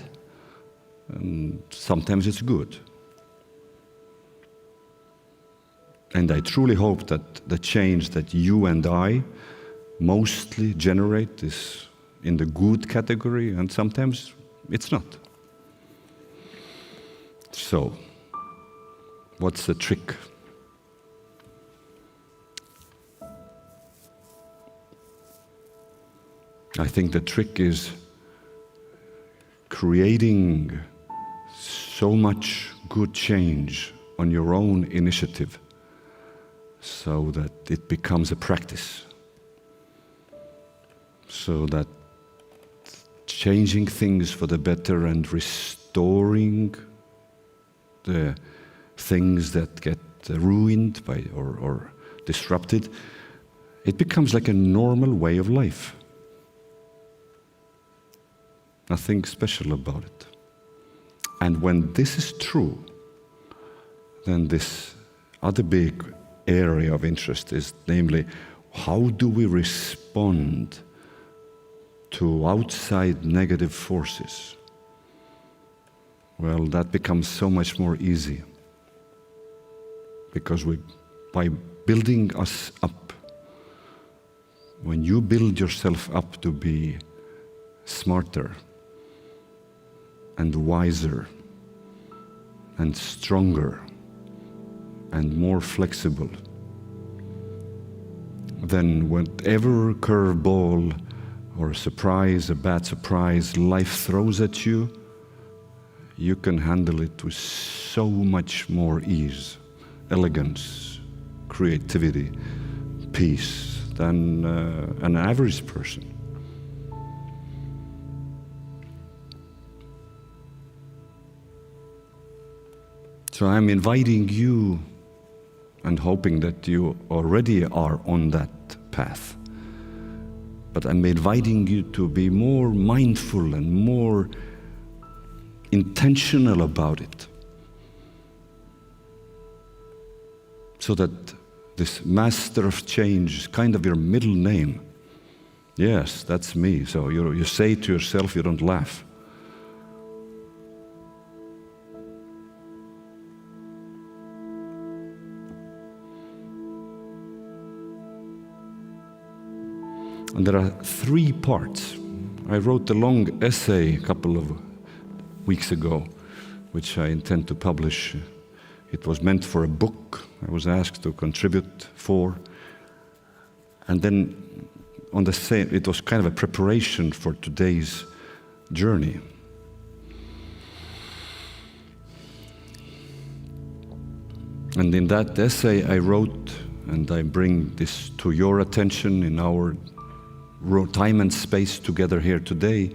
[SPEAKER 1] and sometimes it's good. And I truly hope that the change that you and I mostly generate is in the good category, and sometimes it's not. So, what's the trick? I think the trick is creating so much good change on your own initiative so that it becomes a practice. So that changing things for the better and restoring the things that get ruined by or disrupted, it becomes like a normal way of life. Nothing special about it. And when this is true, then this other big area of interest is, namely, how do we respond to outside negative forces? Well, that becomes so much more easy. Because by building us up, when you build yourself up to be smarter and wiser and stronger and more flexible, then whatever curveball or surprise, a bad surprise life throws at you, you can handle it with so much more ease, elegance, creativity, peace than an average person. So I'm inviting you and hoping that you already are on that path. But I'm inviting you to be more mindful and more intentional about it. So that this master of change is kind of your middle name. Yes, that's me. So you say to yourself, you don't laugh. And there are 3 parts. I wrote a long essay a couple of weeks ago, which I intend to publish. It was meant for a book. I was asked to contribute for. And then on the same, it was kind of a preparation for today's journey. And in that essay I wrote, and I bring this to your attention in our time and space together here today,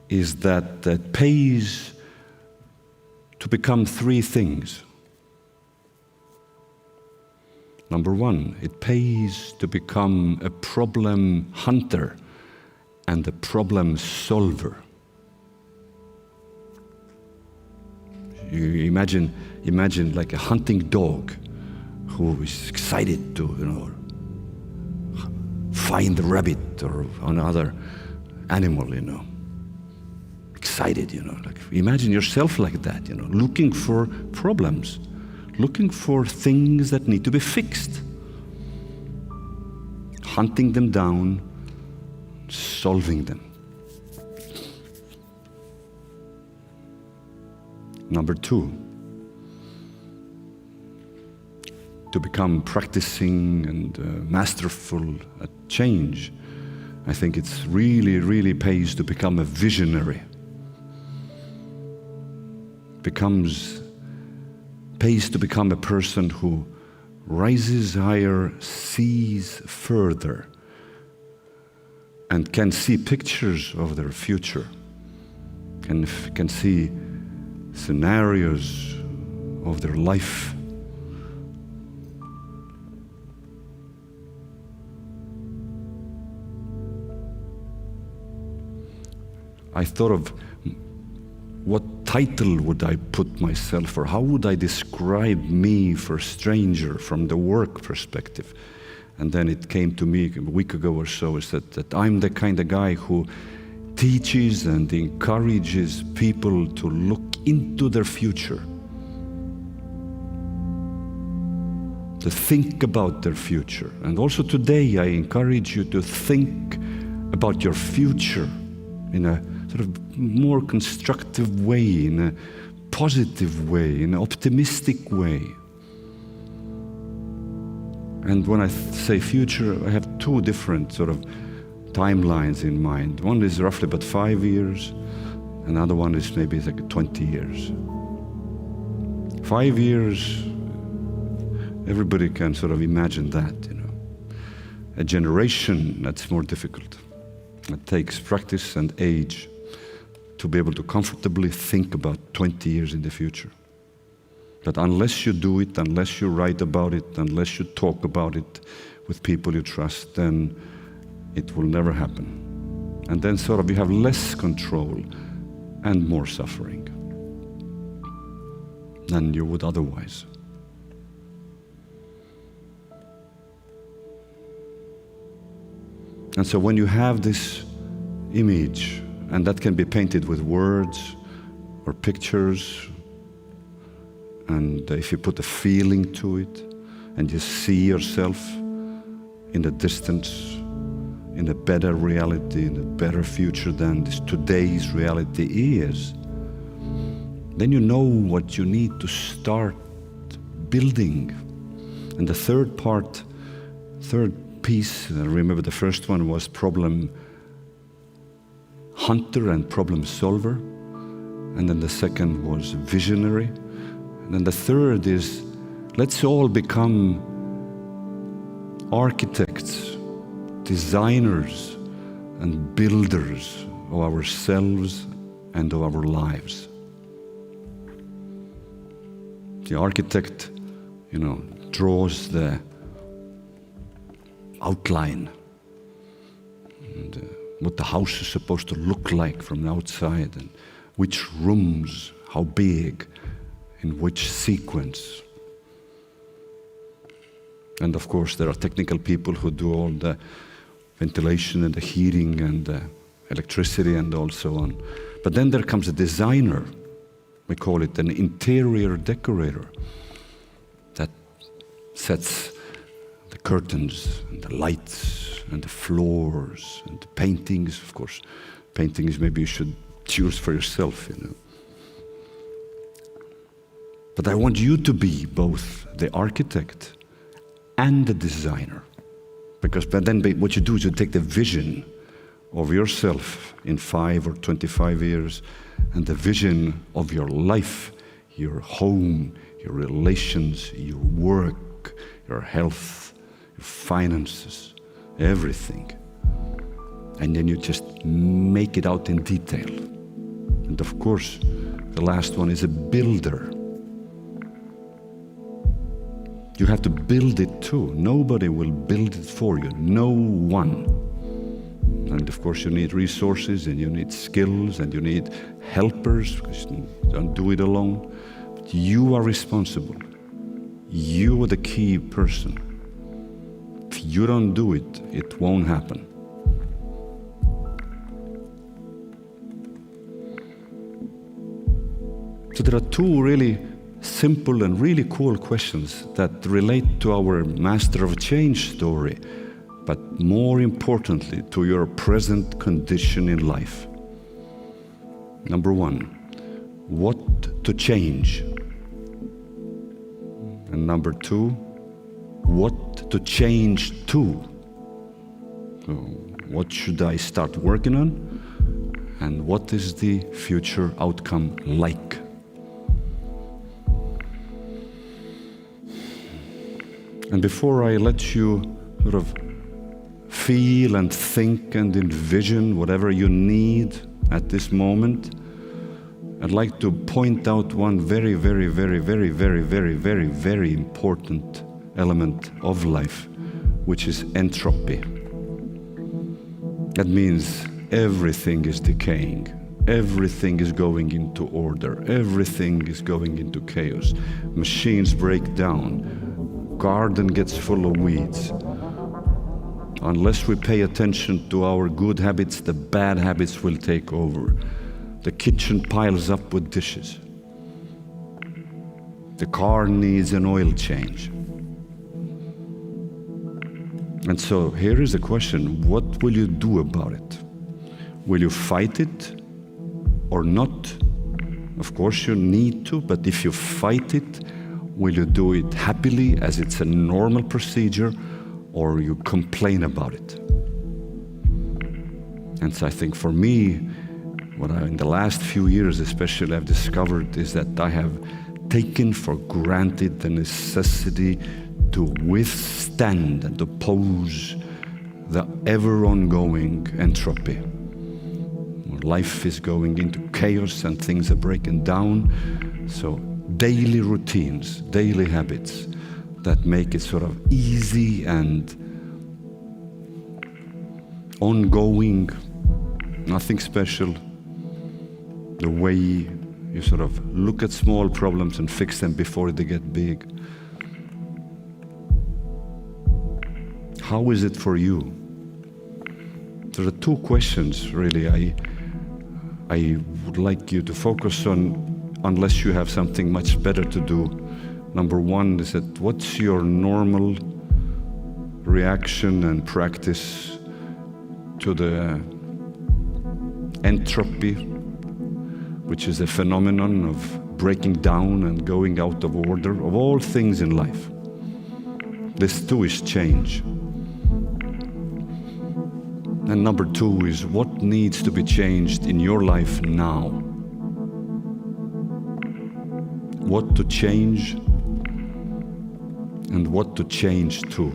[SPEAKER 1] is that it pays to become 3 things. Number 1, it pays to become a problem hunter and a problem solver. You imagine like a hunting dog who is excited to, find the rabbit or another animal, excited, like imagine yourself like that, looking for problems, looking for things that need to be fixed, hunting them down, solving them. Number 2, to become practicing and masterful at change I think it's really, really pays to become a visionary. Pays to become a person who rises higher, sees further, and can see pictures of their future, and can see scenarios of their life. I thought of what title would I put myself, or how would I describe me for a stranger from the work perspective? And then it came to me a week ago or so, is that I'm the kind of guy who teaches and encourages people to look into their future, to think about their future. And also today I encourage you to think about your future in a sort of more constructive way, in a positive way, in an optimistic way. And when I say future, I have two different sort of timelines in mind. One is roughly about 5 years, another one is maybe like 20 years. 5 years, everybody can sort of imagine that, you know. A generation, that's more difficult. It takes practice and age to be able to comfortably think about 20 years in the future. But unless you do it, unless you write about it, unless you talk about it with people you trust, then it will never happen. And then sort of you have less control and more suffering than you would otherwise. And so when you have this image, and that can be painted with words or pictures, and if you put a feeling to it, and you see yourself in the distance, in a better reality, in a better future than this today's reality is, then you know what you need to start building. And the third piece, I remember the first one was problem hunter and problem solver, and then the second was visionary, and then the third is let's all become architects, designers and builders of ourselves and of our lives. The architect, you know, draws the outline and what the house is supposed to look like from the outside, and which rooms, how big, in which sequence. And of course there are technical people who do all the ventilation and the heating and the electricity and all so on. But then there comes a designer, we call it an interior decorator, that sets the curtains and the lights and the floors and the paintings. Of course, paintings maybe you should choose for yourself, you know. But I want you to be both the architect and the designer, because then what you do is you take the vision of yourself in 5 or 25 years and the vision of your life, your home, your relations, your work, your health, your finances, everything. And then you just make it out in detail. And of course, the last one is a builder. You have to build it too. Nobody will build it for you. No one. And of course you need resources, and you need skills, and you need helpers, because you don't do it alone. But you are responsible. You are the key person. If you don't do it, it won't happen. So there are two really simple and really cool questions that relate to our Master of Change story, but more importantly to your present condition in life. Number one, what to change? And number two, what to change to? So What should I start working on? And what is the future outcome like? And before I let you sort of feel and think and envision whatever you need at this moment, I'd like to point out one very, very, very, very, very, very, very, very important element of life, which is entropy. That means everything is decaying. Everything is going into order. Everything is going into chaos. Machines break down. Garden gets full of weeds. Unless we pay attention to our good habits, the bad habits will take over. The kitchen piles up with dishes. The car needs an oil change. And so here is the question, what will you do about it? Will you fight it or not? Of course you need to, but if you fight it, will you do it happily as it's a normal procedure, or you complain about it? And so I think for me, what I, in the last few years especially, I've discovered is that I have taken for granted the necessity to withstand and oppose the ever-ongoing entropy. Life is going into chaos and things are breaking down. So daily routines, daily habits that make it sort of easy and ongoing, nothing special. The way you sort of look at small problems and fix them before they get big. How is it for you? There are two questions really I would like you to focus on, unless you have something much better to do. Number one is that what's your normal reaction and practice to the entropy, which is a phenomenon of breaking down and going out of order of all things in life. This too is change. And number two is what needs to be changed in your life now. What to change and what to change to.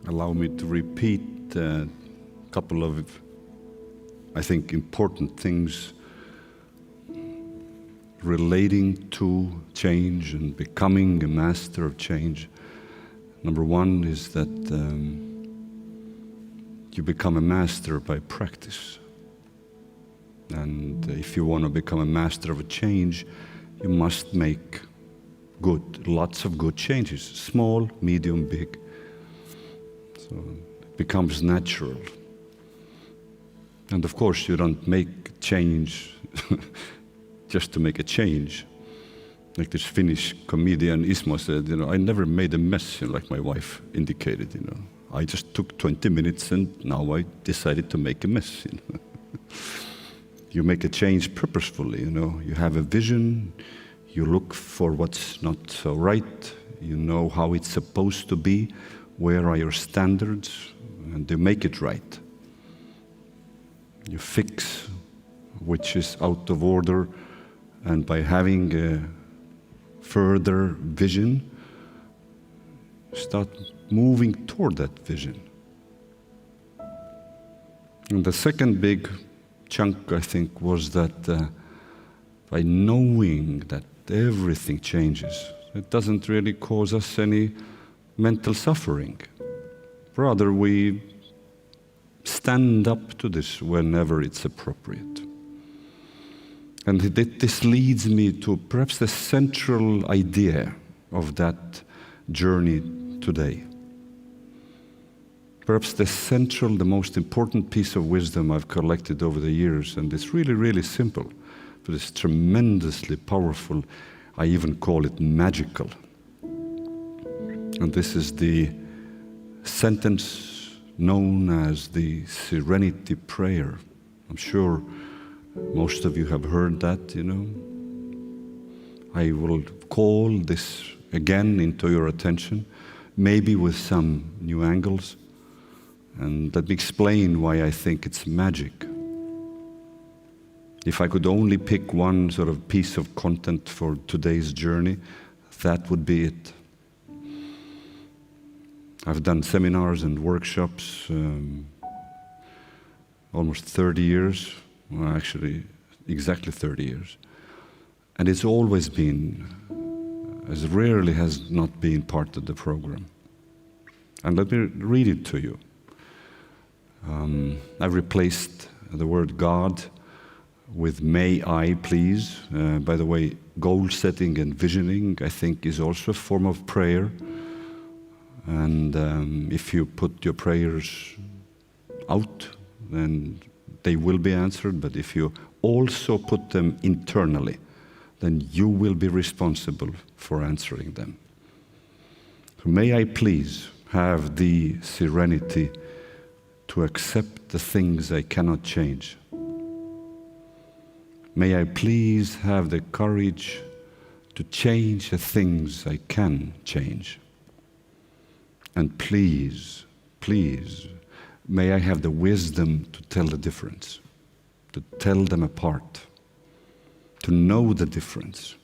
[SPEAKER 1] allow me to repeat a couple of, I think, important things relating to change and becoming a master of change. Number one is that you become a master by practice. And if you want to become a master of a change, you must make lots of good changes, small, medium, big. So it becomes natural. And of course, you don't make change just to make a change. Like this Finnish comedian Ismo said, I never made a mess, like my wife indicated, I just took 20 minutes and now I decided to make a mess, You make a change purposefully, You have a vision, you look for what's not so right, you know how it's supposed to be, where are your standards, and you make it right. You fix which is out of order, and by having a further vision, start moving toward that vision. And the second big chunk, I think, was that by knowing that everything changes, it doesn't really cause us any mental suffering. Rather, we stand up to this whenever it's appropriate. And this leads me to perhaps the central idea of that journey today. Perhaps the most important piece of wisdom I've collected over the years, and it's really, really simple, but it's tremendously powerful. I even call it magical. And this is the sentence known as the serenity prayer. I'm sure most of you have heard that, I will call this again into your attention, maybe with some new angles. And let me explain why I think it's magic. If I could only pick one sort of piece of content for today's journey, that would be it. I've done seminars and workshops almost 30 years, well, actually exactly 30 years. And it's always been, as rarely has not been part of the program. And let me read it to you. I've replaced the word God with may I please. By the way, goal setting and visioning, I think, is also a form of prayer. And if you put your prayers out, then they will be answered. But if you also put them internally, then you will be responsible for answering them. So may I please have the serenity to accept the things I cannot change. May I please have the courage to change the things I can change. And please, please, may I have the wisdom to tell the difference, to tell them apart, to know the difference.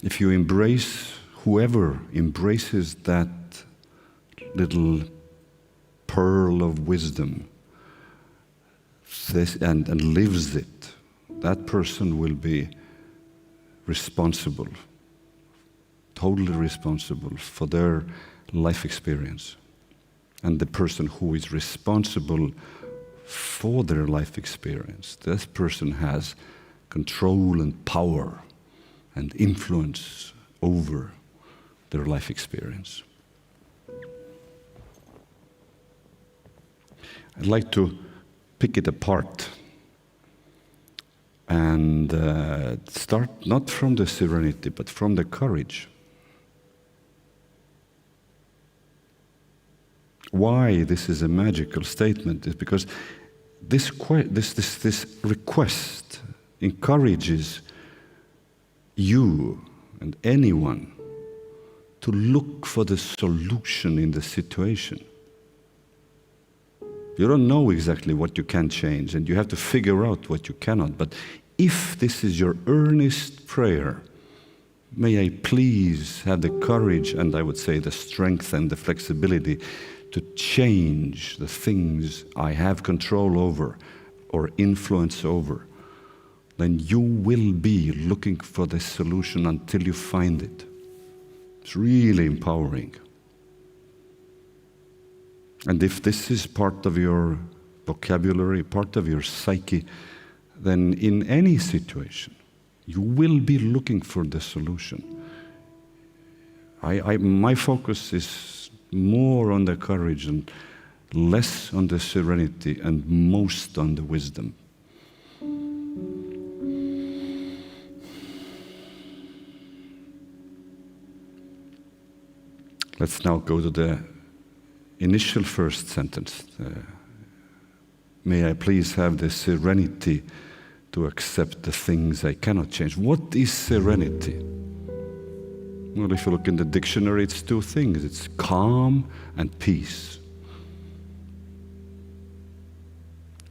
[SPEAKER 1] If you embrace, whoever embraces that little pearl of wisdom and lives it, that person will be responsible, totally responsible for their life experience. And the person who is responsible for their life experience, this person has control and power and influence over their life experience. I'd like to pick it apart and start not from the serenity, but from the courage. Why this is a magical statement is because this request encourages you and anyone to look for the solution in the situation. You don't know exactly what you can change, and you have to figure out what you cannot. But if this is your earnest prayer May I please have the courage, and I would say the strength and the flexibility to change the things I have control over or influence over. Then you will be looking for the solution until you find it. It's really empowering. And if this is part of your vocabulary, part of your psyche, then in any situation, you will be looking for the solution. My focus is more on the courage and less on the serenity and most on the wisdom. Let's now go to the initial first sentence. May I please have the serenity to accept the things I cannot change. What is serenity? Well, if you look in the dictionary, it's two things. It's calm and peace.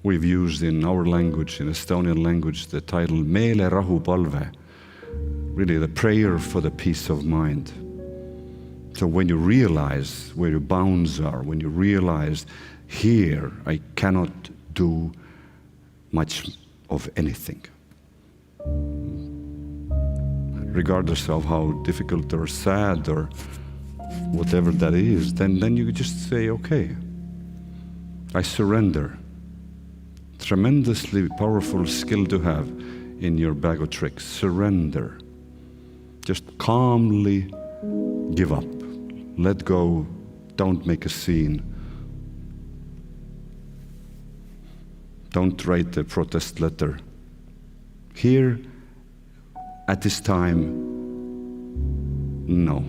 [SPEAKER 1] We've used in our language, in Estonian language, the title meelerahupalve, really the prayer for the peace of mind. So when you realize where your bounds are, when you realize here I cannot do much of anything, regardless of how difficult or sad or whatever that is, then you just say, okay, I surrender. Tremendously powerful skill to have in your bag of tricks. Surrender. Just calmly give up. Let go. Don't make a scene. Don't write a protest letter. Here, at this time, no.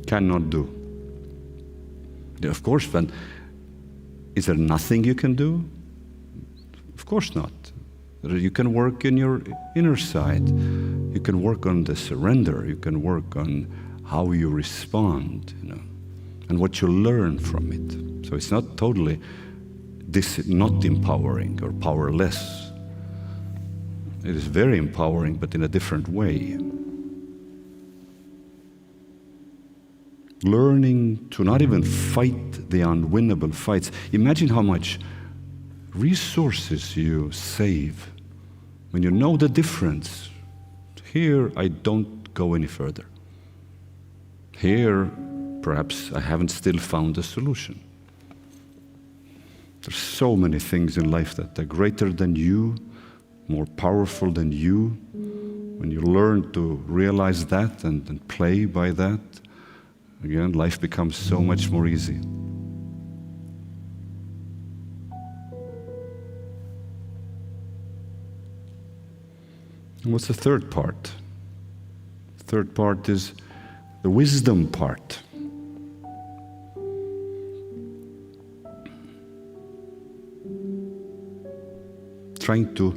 [SPEAKER 1] Cannot do. Of course, then, is there nothing you can do? Of course not. You can work in your inner side. You can work on the surrender. You can work on how you respond, and what you learn from it. So it's not totally not empowering or powerless. It is very empowering, but in a different way. Learning to not even fight the unwinnable fights. Imagine how much resources you save when you know the difference. Here, I don't go any further. Here, perhaps I haven't still found a solution. There's so many things in life that are greater than you, more powerful than you. When you learn to realize that and play by that, again, life becomes so much more easy. And what's the third part? The third part is the wisdom part. Trying to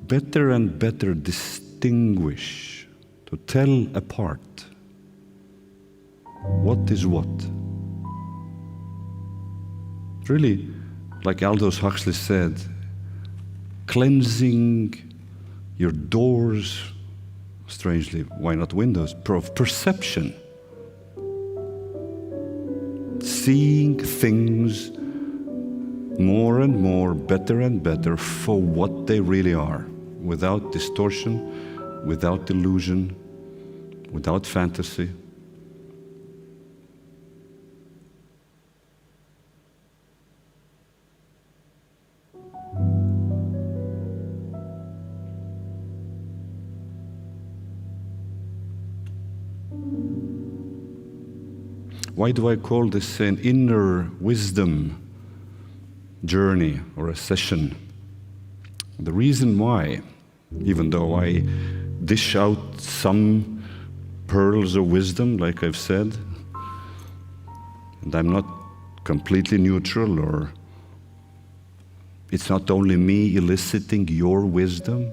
[SPEAKER 1] better and better distinguish, to tell apart what is what. Really, like Aldous Huxley said, cleansing your doors, strangely, why not windows, of perception. Seeing things more and more, better and better for what they really are, without distortion, without illusion, without fantasy. Why do I call this an inner wisdom journey or a session? The reason why, even though I dish out some pearls of wisdom, like I've said, and I'm not completely neutral, or it's not only me eliciting your wisdom,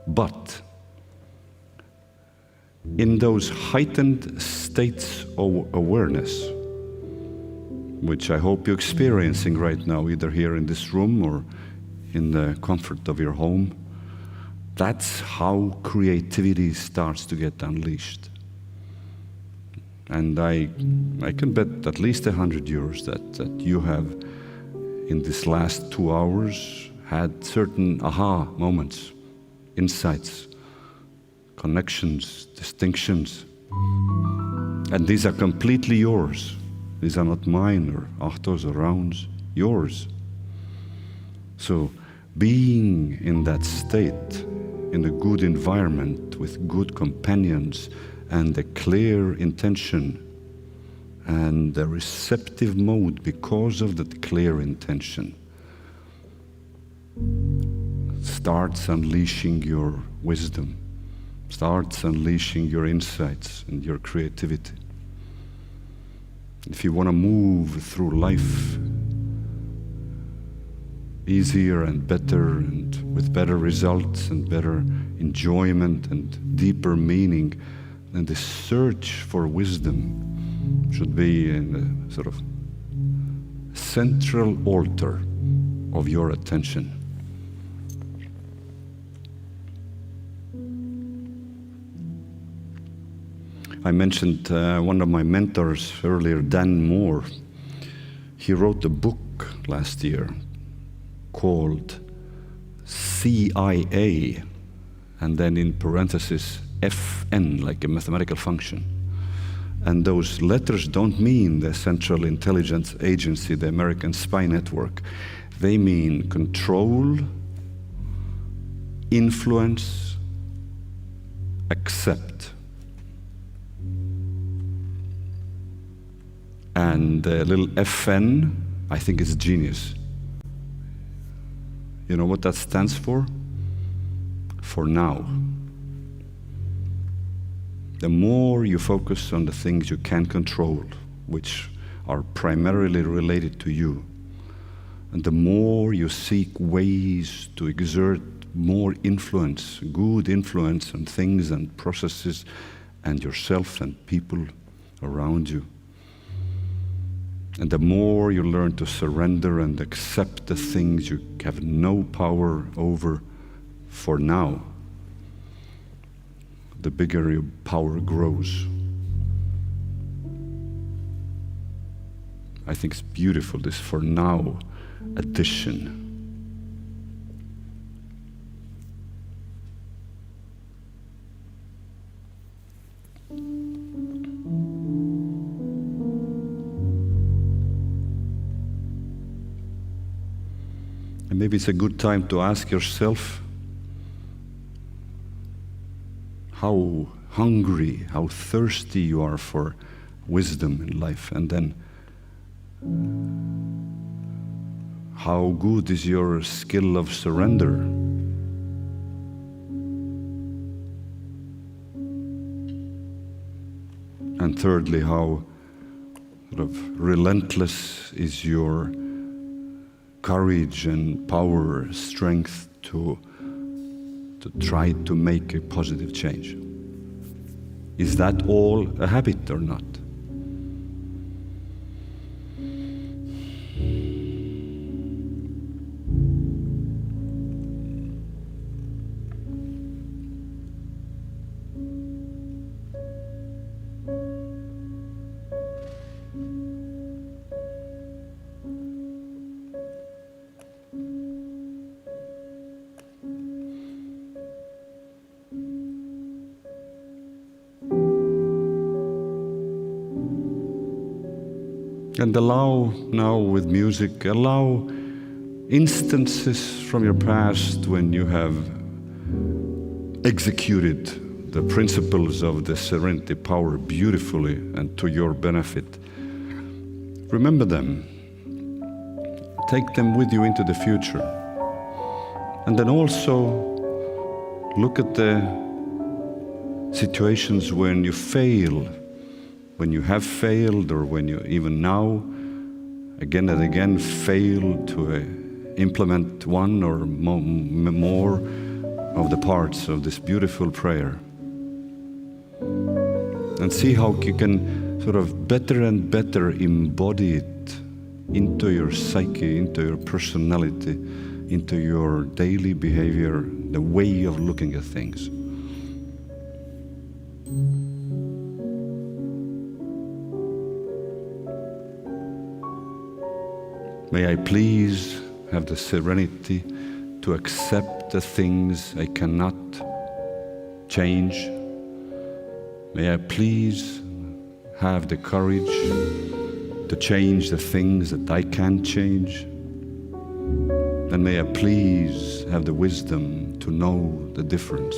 [SPEAKER 1] but in those heightened states of awareness, which I hope you're experiencing right now, either here in this room or in the comfort of your home, That's how creativity starts to get unleashed. And I can bet at least €100 that you have, in this last 2 hours, had certain aha moments, insights, connections, distinctions. And these are completely yours. These are not mine or Ahto's or Raun's, yours. So being in that state, in a good environment with good companions and a clear intention and a receptive mode because of that clear intention, starts unleashing your wisdom, starts unleashing your insights and your creativity. If you want to move through life easier and better and with better results and better enjoyment and deeper meaning, then the search for wisdom should be in a sort of central altar of your attention. I mentioned one of my mentors earlier, Dan Moore. He wrote a book last year called CIA, and then in parentheses FN, like a mathematical function. And those letters don't mean the Central Intelligence Agency, the American spy network. They mean control, influence, accept. And the little FN, I think it's genius. You know what that stands for? For now. The more you focus on the things you can control, which are primarily related to you, and the more you seek ways to exert more influence, good influence on things and processes and yourself and people around you, and the more you learn to surrender and accept the things you have no power over for now, the bigger your power grows. I think it's beautiful, this for now addition. And maybe it's a good time to ask yourself how hungry, how thirsty you are for wisdom in life, and then how good is your skill of surrender? And thirdly, how sort of relentless is your courage and power, strength to try to make a positive change? Is that all a habit or not? And allow now with music, allow instances from your past when you have executed the principles of the serenity power beautifully and to your benefit. Remember them. Take them with you into the future. And then also look at the situations when you fail, when you have failed, or when you even now, again and again, fail to implement one or more of the parts of this beautiful prayer. And see how you can sort of better and better embody it into your psyche, into your personality, into your daily behavior, the way of looking at things. May I please have the serenity to accept the things I cannot change. May I please have the courage to change the things that I can change. And may I please have the wisdom to know the difference.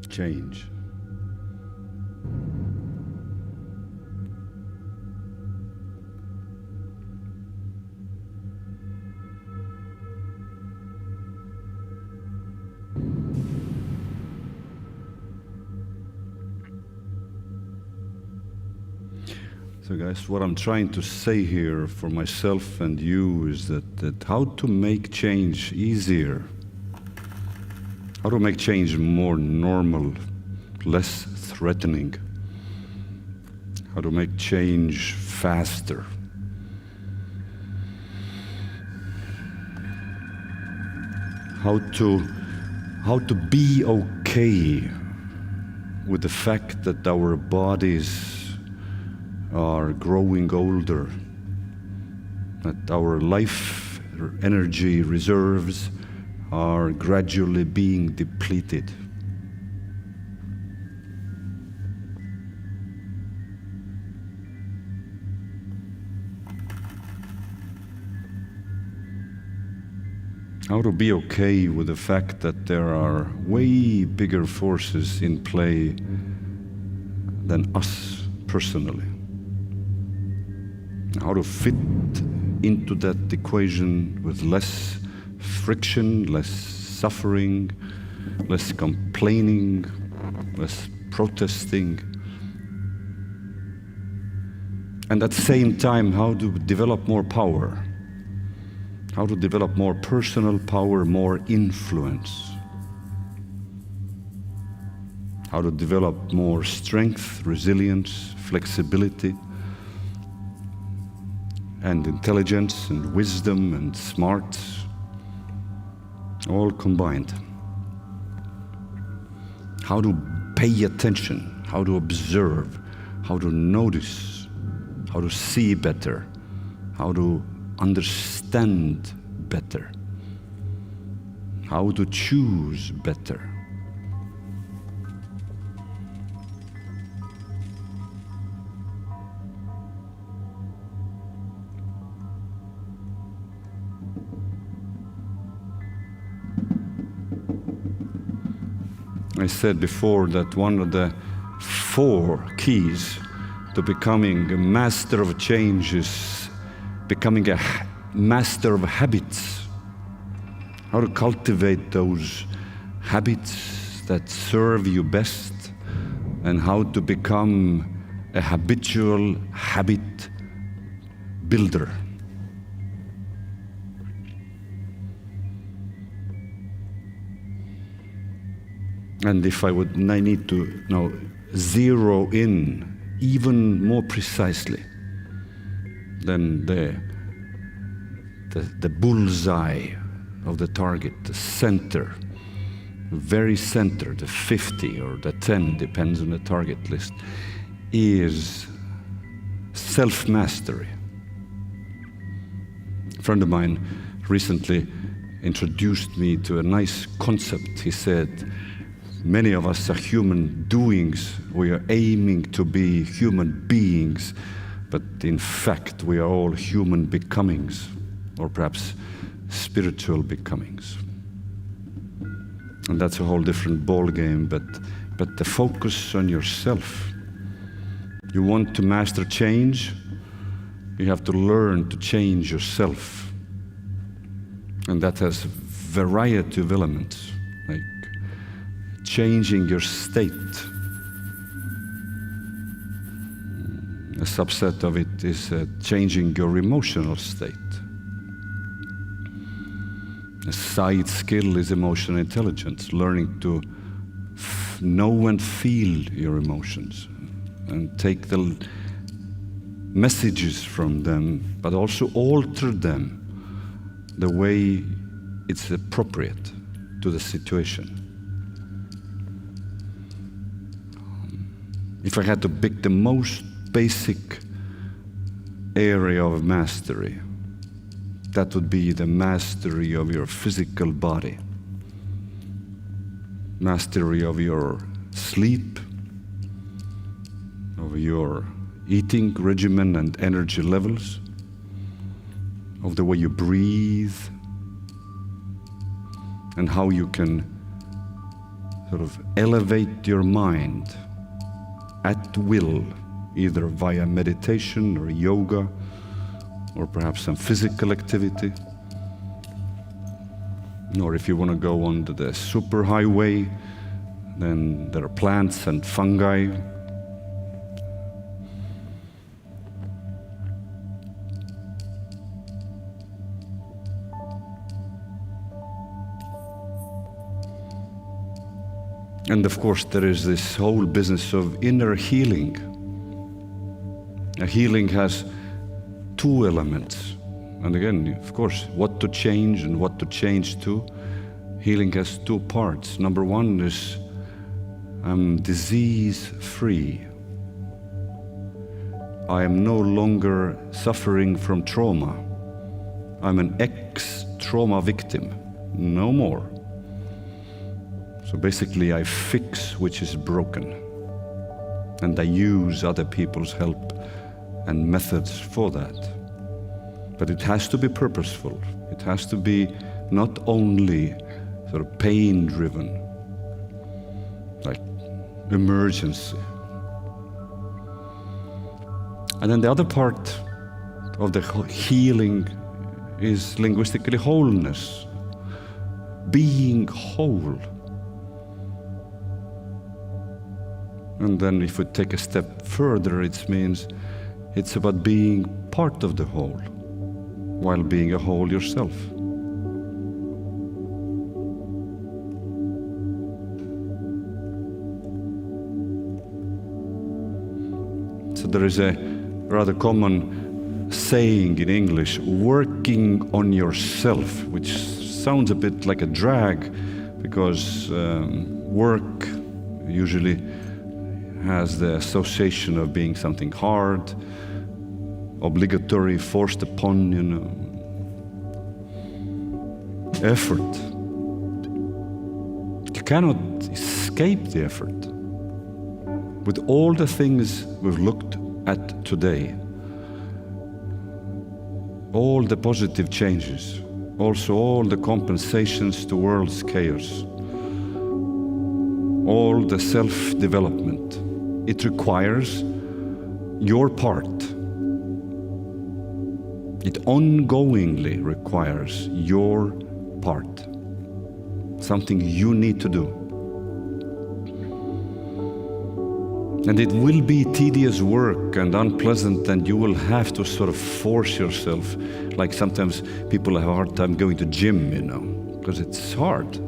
[SPEAKER 1] change. So guys, what I'm trying to say here for myself and you is that how to make change easier, how to make change more normal, less threatening, how to make change faster. How to be okay with the fact that our bodies are growing older, that our life energy reserves are gradually being depleted. How to be okay with the fact that there are way bigger forces in play than us personally. How to fit into that equation with less friction, less suffering, less complaining, less protesting. And at the same time, how to develop more power, how to develop more personal power, more influence, how to develop more strength, resilience, flexibility, and intelligence and wisdom and smarts, all combined. How to pay attention, how to observe, how to notice, how to see better, how to understand better, how to choose better. I said before that one of the 4 keys to becoming a master of change is becoming a master of habits. How to cultivate those habits that serve you best, and how to become a habitual habit builder. And if I need to now zero in even more precisely than the bullseye of the target, the center, the very center, the 50 or the 10, depends on the target list, is self-mastery. A friend of mine recently introduced me to a nice concept. He said, many of us are human doings. We are aiming to be human beings, but in fact, we are all human becomings, or perhaps spiritual becomings. And that's a whole different ball game, but the focus on yourself. You want to master change, you have to learn to change yourself. And that has a variety of elements, like changing your state. A subset of it is changing your emotional state. A side skill is emotional intelligence, learning to know and feel your emotions and take the messages from them, but also alter them the way it's appropriate to the situation. If I had to pick the most basic area of mastery, that would be the mastery of your physical body, mastery of your sleep, of your eating regimen and energy levels, of the way you breathe, and how you can sort of elevate your mind at will, either via meditation or yoga, or perhaps some physical activity. Or if you want to go on to the superhighway, then there are plants and fungi. And of course, there is this whole business of inner healing. A healing has two elements. And again, of course, what to change and what to change to. Healing has two parts. Number one is I'm disease-free. I am no longer suffering from trauma. I'm an ex-trauma victim. No more. So basically, I fix which is broken. And I use other people's help and methods for that. But it has to be purposeful. It has to be not only sort of pain-driven, like emergency. And then the other part of the healing is linguistically wholeness, being whole. And then if we take a step further, it means it's about being part of the whole, while being a whole yourself. So there is a rather common saying in English, working on yourself, which sounds a bit like a drag, because work usually has the association of being something hard, obligatory, forced upon, effort. You cannot escape the effort. With all the things we've looked at today, all the positive changes, also all the compensations to world's chaos, all the self-development, it requires your part. It ongoingly requires your part, something you need to do. And it will be tedious work and unpleasant, and you will have to sort of force yourself. Like sometimes people have a hard time going to gym, because it's hard.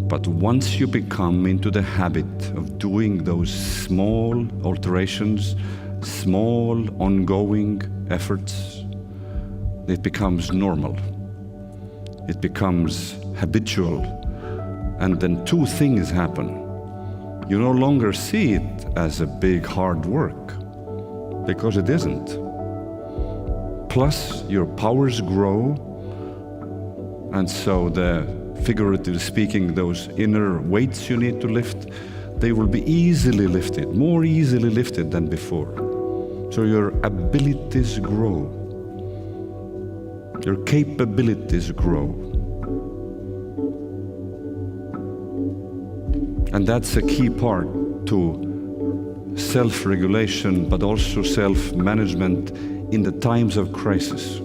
[SPEAKER 1] But once you become into the habit of doing those small alterations, small ongoing efforts, it becomes normal. It becomes habitual. And then two things happen. You no longer see it as a big hard work, because it isn't. Plus, your powers grow, and so figuratively speaking, those inner weights you need to lift, they will be easily lifted, more easily lifted than before. So your abilities grow, your capabilities grow. And that's a key part to self-regulation, but also self-management in the times of crisis.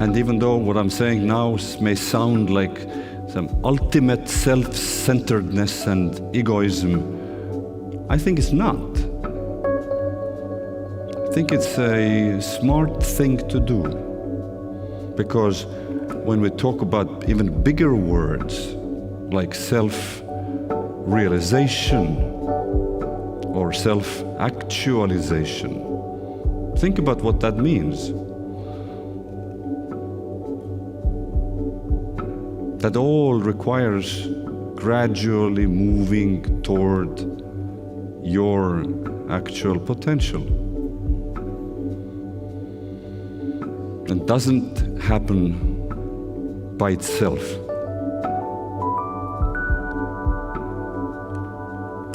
[SPEAKER 1] And even though what I'm saying now may sound like some ultimate self-centeredness and egoism, I think it's not. I think it's a smart thing to do. Because when we talk about even bigger words, like self-realization or self-actualization, think about what that means. That all requires gradually moving toward your actual potential. And doesn't happen by itself.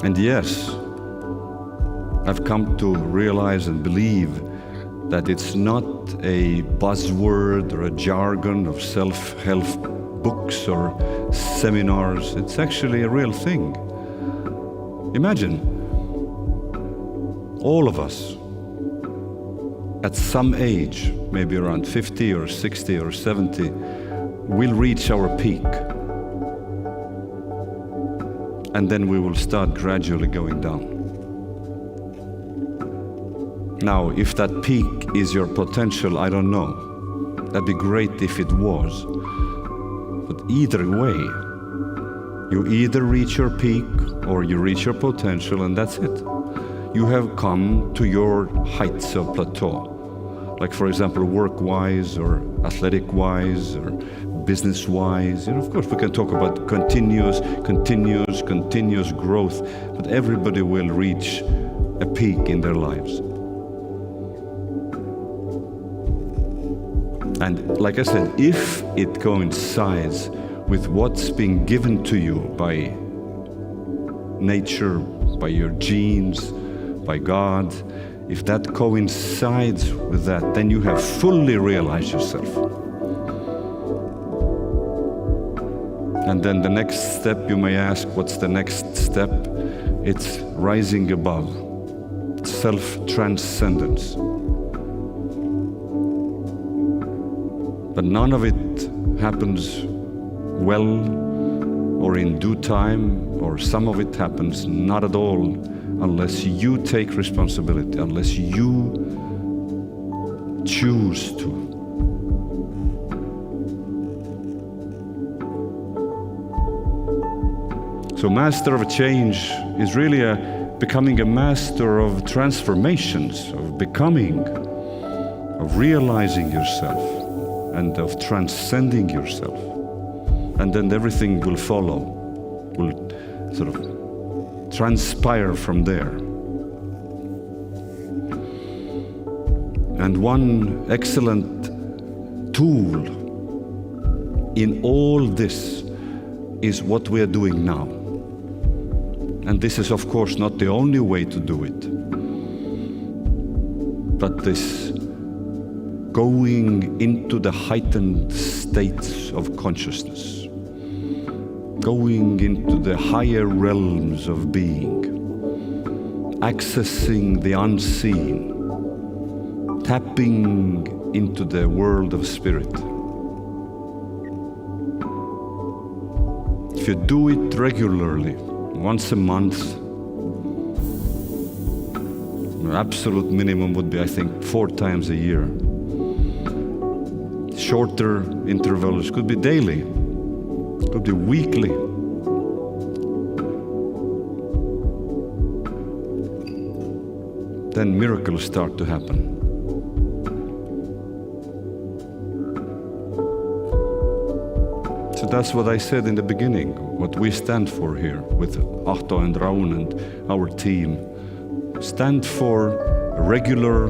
[SPEAKER 1] And yes, I've come to realize and believe that it's not a buzzword or a jargon of self-help books or seminars. It's actually a real thing. Imagine, all of us, at some age, maybe around 50 or 60 or 70, will reach our peak. And then we will start gradually going down. Now, if that peak is your potential, I don't know. That'd be great if it was. But either way, you either reach your peak or you reach your potential, and that's it. You have come to your heights of plateau. Like, for example, work-wise or athletic-wise or business-wise. Of course, we can talk about continuous growth, but everybody will reach a peak in their lives. And like I said, if it coincides with what's been given to you by nature, by your genes, by God, if that coincides with that, then you have fully realized yourself. And then the next step, you may ask, what's the next step? It's rising above, self-transcendence. But none of it happens well or in due time, or some of it happens not at all unless you take responsibility, unless you choose to. So master of change is really becoming a master of transformations, of becoming, of realizing yourself, and of transcending yourself. And then everything will follow, will sort of transpire from there. And one excellent tool in all this is what we are doing now. And this is, of course, not the only way to do it. But this going into the heightened states of consciousness, going into the higher realms of being, accessing the unseen, tapping into the world of spirit. If you do it regularly, once a month, the absolute minimum would be, I think, 4 times a year. Shorter intervals could be daily, could be weekly. Then miracles start to happen. So that's what I said in the beginning, what we stand for here with Ahto and Raun and our team. Stand for regular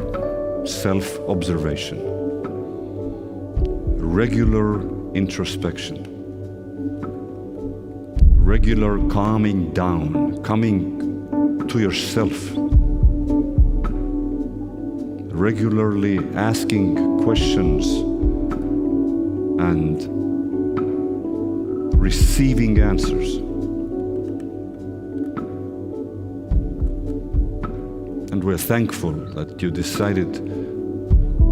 [SPEAKER 1] self-observation, regular introspection, regular calming down, coming to yourself, regularly asking questions and receiving answers. And we're thankful that you decided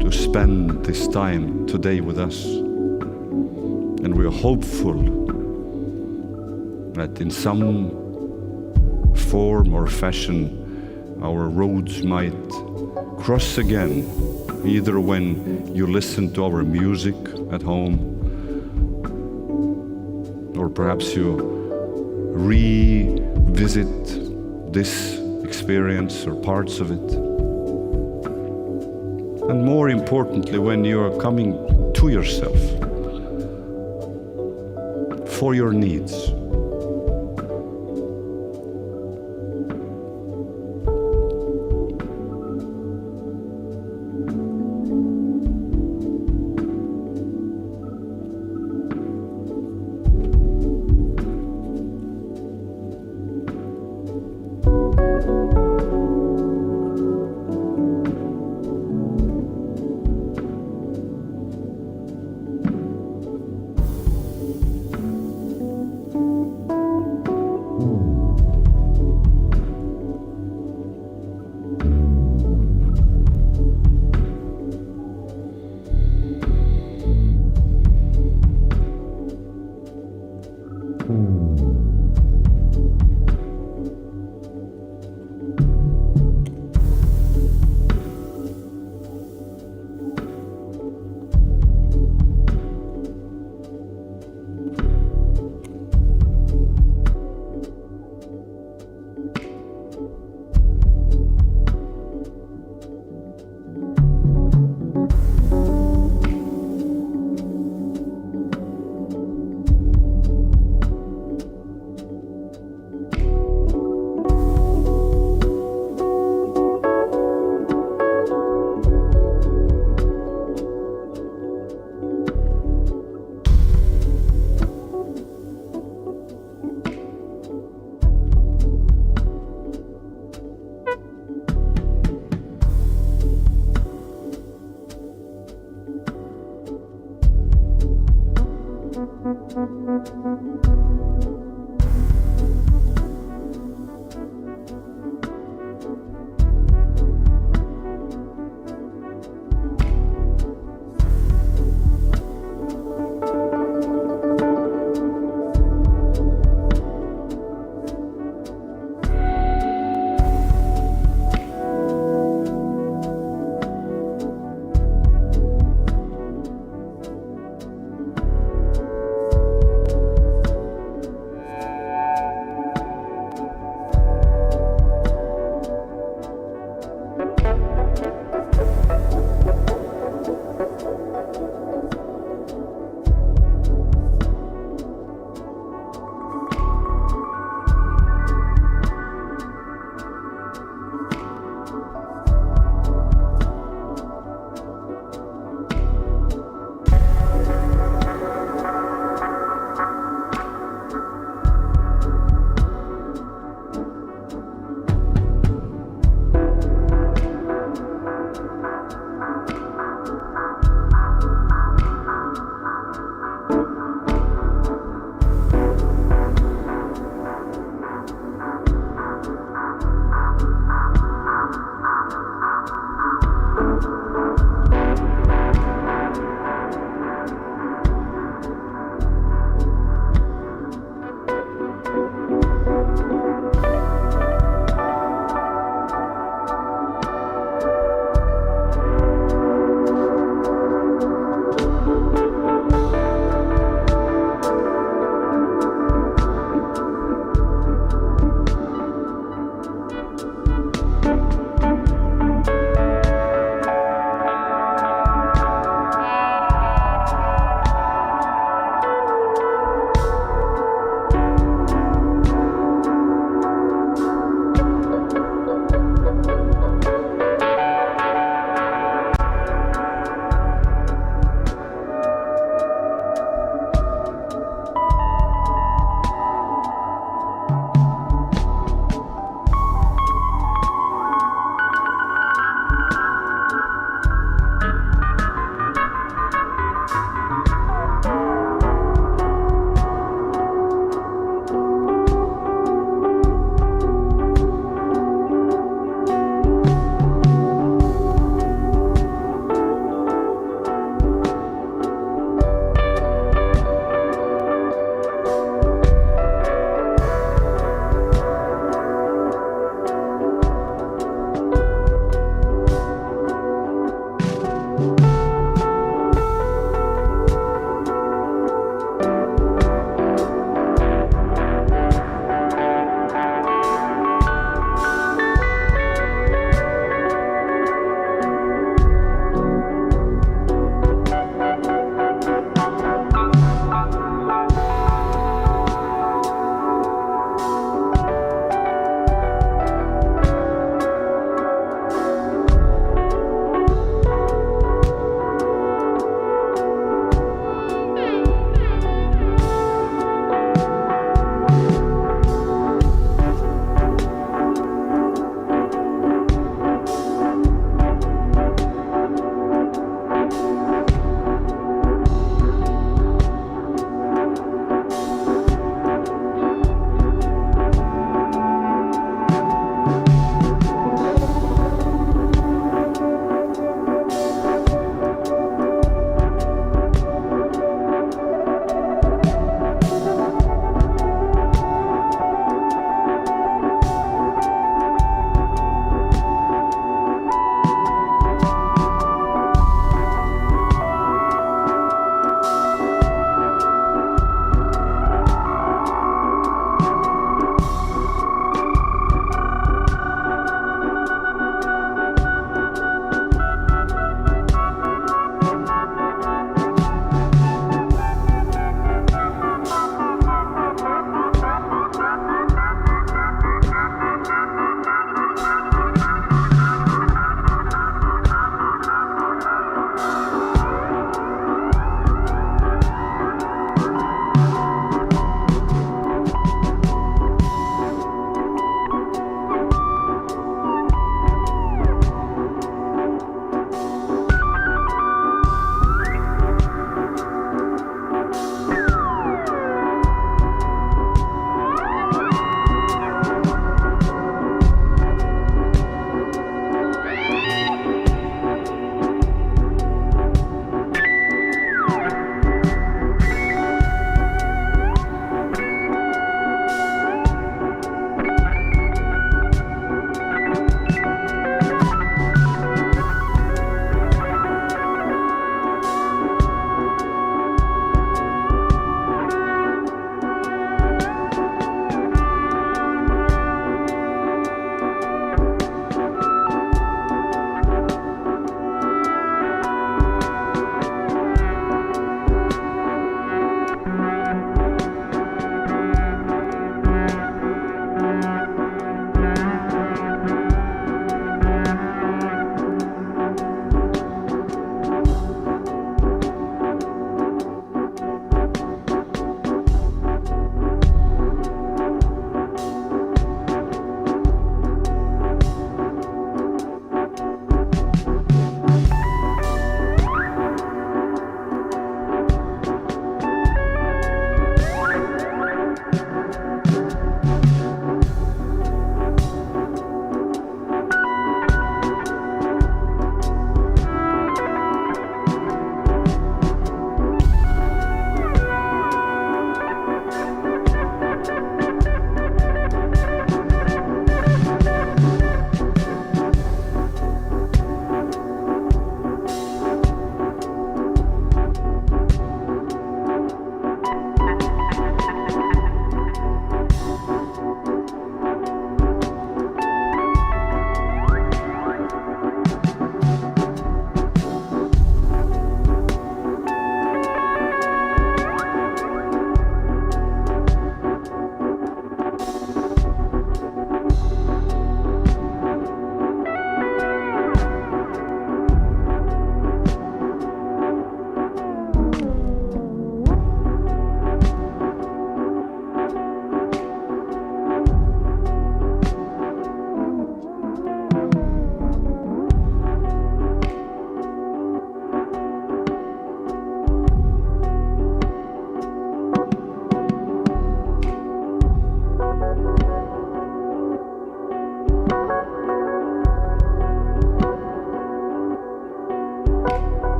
[SPEAKER 1] to spend this time today with us. And we're hopeful that in some form or fashion our roads might cross again, either when you listen to our music at home, or perhaps you revisit this experience or parts of it. And more importantly, when you are coming to yourself for your needs.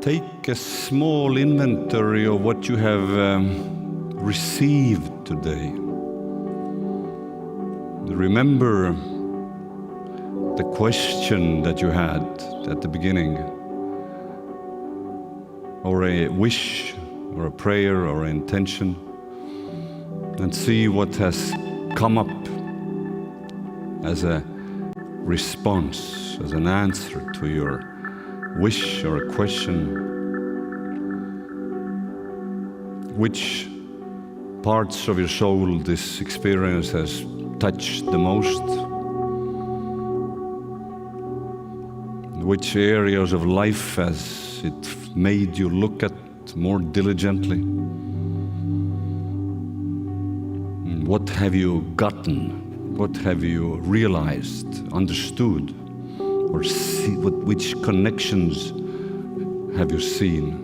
[SPEAKER 1] take a small inventory of what you have received today. Remember the question that you had at the beginning, or a wish, or a prayer, or an intention, and see what has come up as a response, as an answer to your wish or a question. Which parts of your soul this experience has touched the most? Which areas of life has it made you look at more diligently? What have you gotten? What have you realized, understood, or which connections have you seen?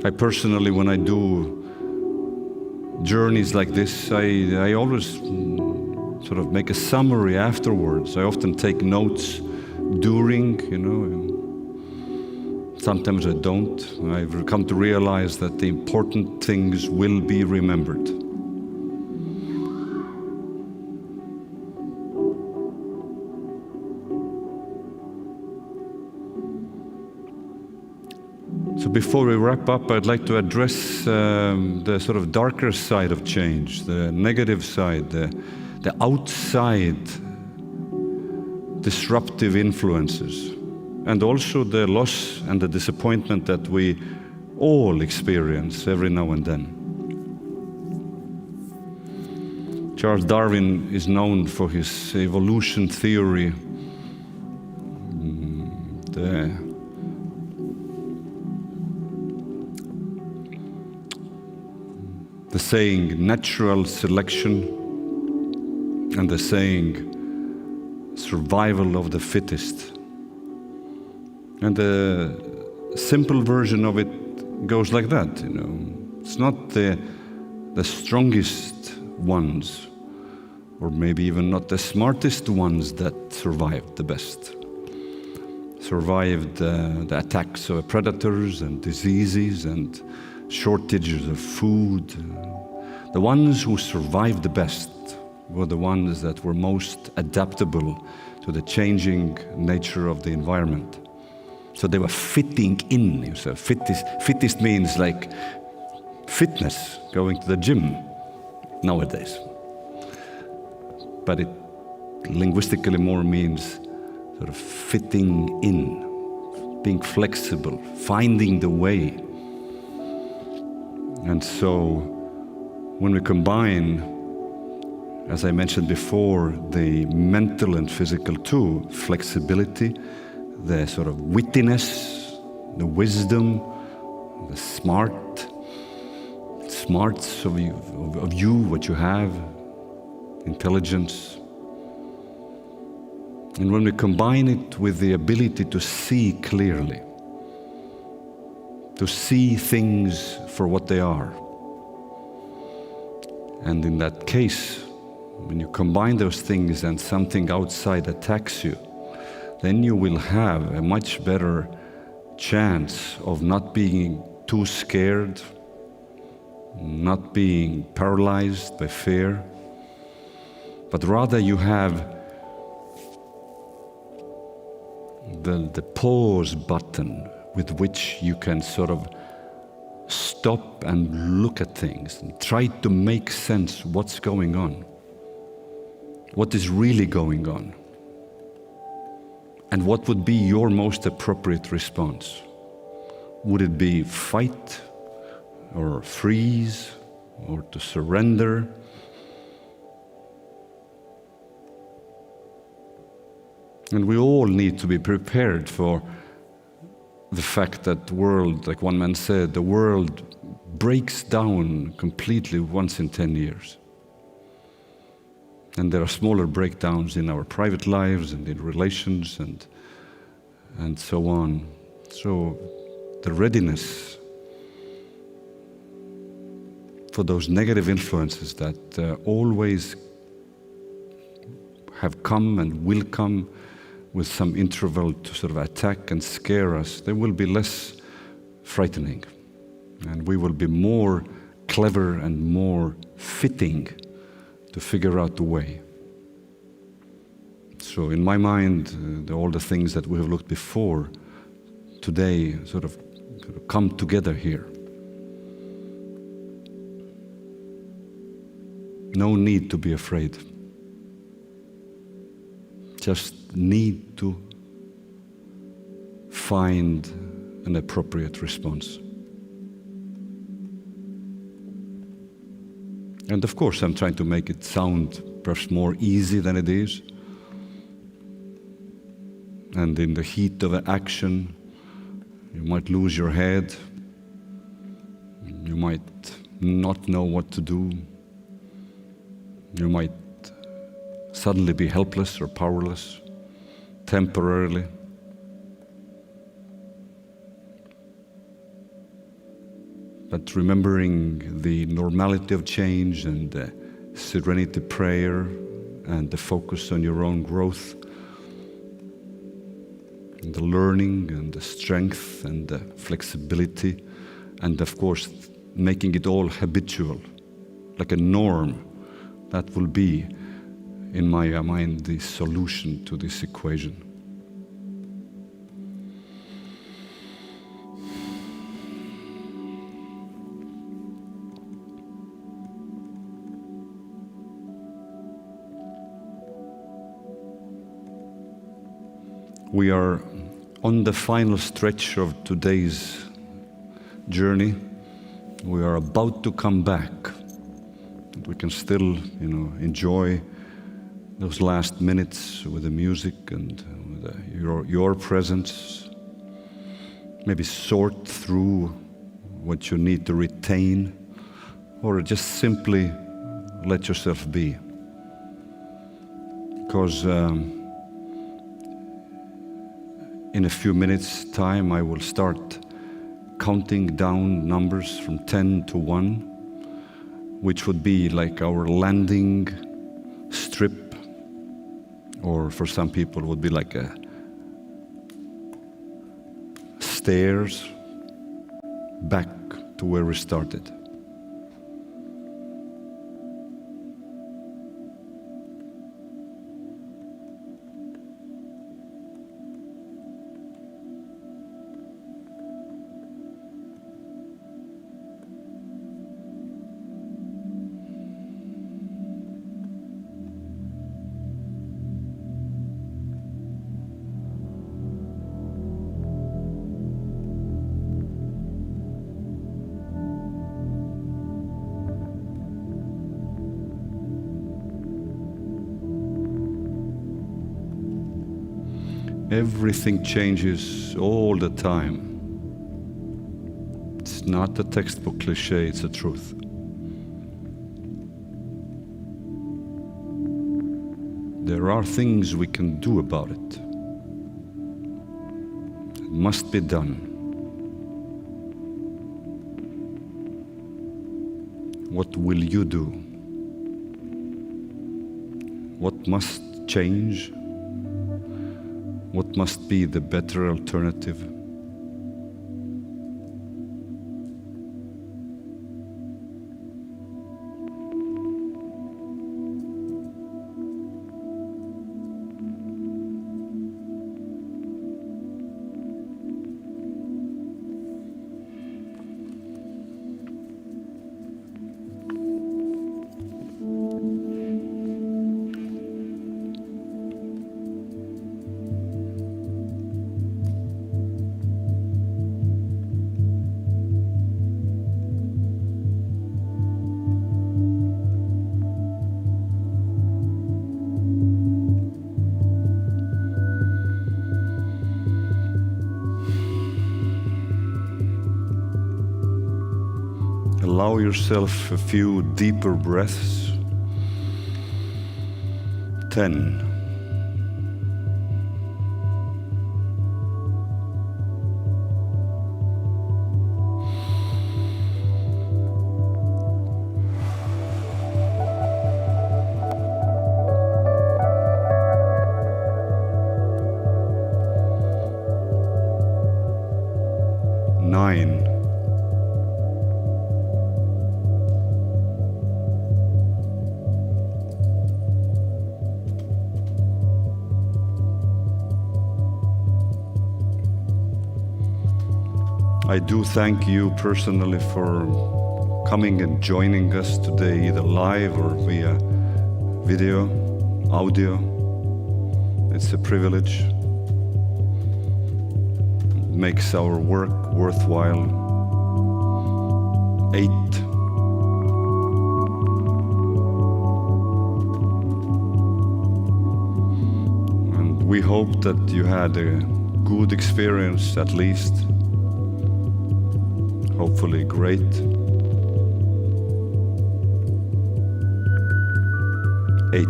[SPEAKER 1] I personally, when I do journeys like this, I always sort of make a summary afterwards. I often take notes during, Sometimes I don't. I've come to realize that the important things will be remembered. So before we wrap up, I'd like to address the sort of darker side of change, the negative side, the outside disruptive influences, and also the loss and the disappointment that we all experience every now and then. Charles Darwin is known for his evolution theory. The saying natural selection and the saying survival of the fittest. And the simple version of it goes like that, It's not the strongest ones, or maybe even not the smartest ones that survived the best. Survived the attacks of predators and diseases and shortages of food. The ones who survived the best were the ones that were most adaptable to the changing nature of the environment. So they were fitting in. So fittest means like fitness, going to the gym nowadays. But it linguistically more means sort of fitting in, being flexible, finding the way. And so when we combine, as I mentioned before, the mental and physical too, flexibility, the sort of wittiness, the wisdom, the smarts of you, what you have, intelligence. And when we combine it with the ability to see clearly, to see things for what they are. And in that case, when you combine those things and something outside attacks you, then you will have a much better chance of not being too scared, not being paralyzed by fear, but rather you have the pause button with which you can sort of stop and look at things and try to make sense what's going on, what is really going on, and what would be your most appropriate response. Would it be fight or freeze or to surrender? And we all need to be prepared for the fact that the world, like one man said, the world breaks down completely once in 10 years. And there are smaller breakdowns in our private lives and in relations and so on. So the readiness for those negative influences that always have come and will come with some interval to sort of attack and scare us, they will be less frightening. And we will be more clever and more fitting to figure out the way. So in my mind, all the things that we have looked before today sort of come together here. No need to be afraid. Just need to find an appropriate response. And of course, I'm trying to make it sound perhaps more easy than it is. And in the heat of an action, you might lose your head. You might not know what to do. You might suddenly be helpless or powerless, temporarily. But remembering the normality of change and the serenity prayer and the focus on your own growth, and the learning and the strength and the flexibility, and of course making it all habitual, like a norm, that will be, in my mind, the solution to this equation. We are on the final stretch of today's journey. We are about to come back. We can still, enjoy those last minutes with the music and with your presence. Maybe sort through what you need to retain, or just simply let yourself be. Because in a few minutes' time, I will start counting down numbers from 10 to 1, which would be like our landing strip, or for some people would be like a stairs back to where we started. Everything changes all the time. It's not a textbook cliche, it's a truth. There are things we can do about it. It must be done. What will you do? What must change? What must be the better alternative? Allow yourself a few deeper breaths. 10. 9. I do thank you personally for coming and joining us today, either live or via video, audio. It's a privilege. It makes our work worthwhile. 8. And we hope that you had a good experience at least. Hopefully great. 8.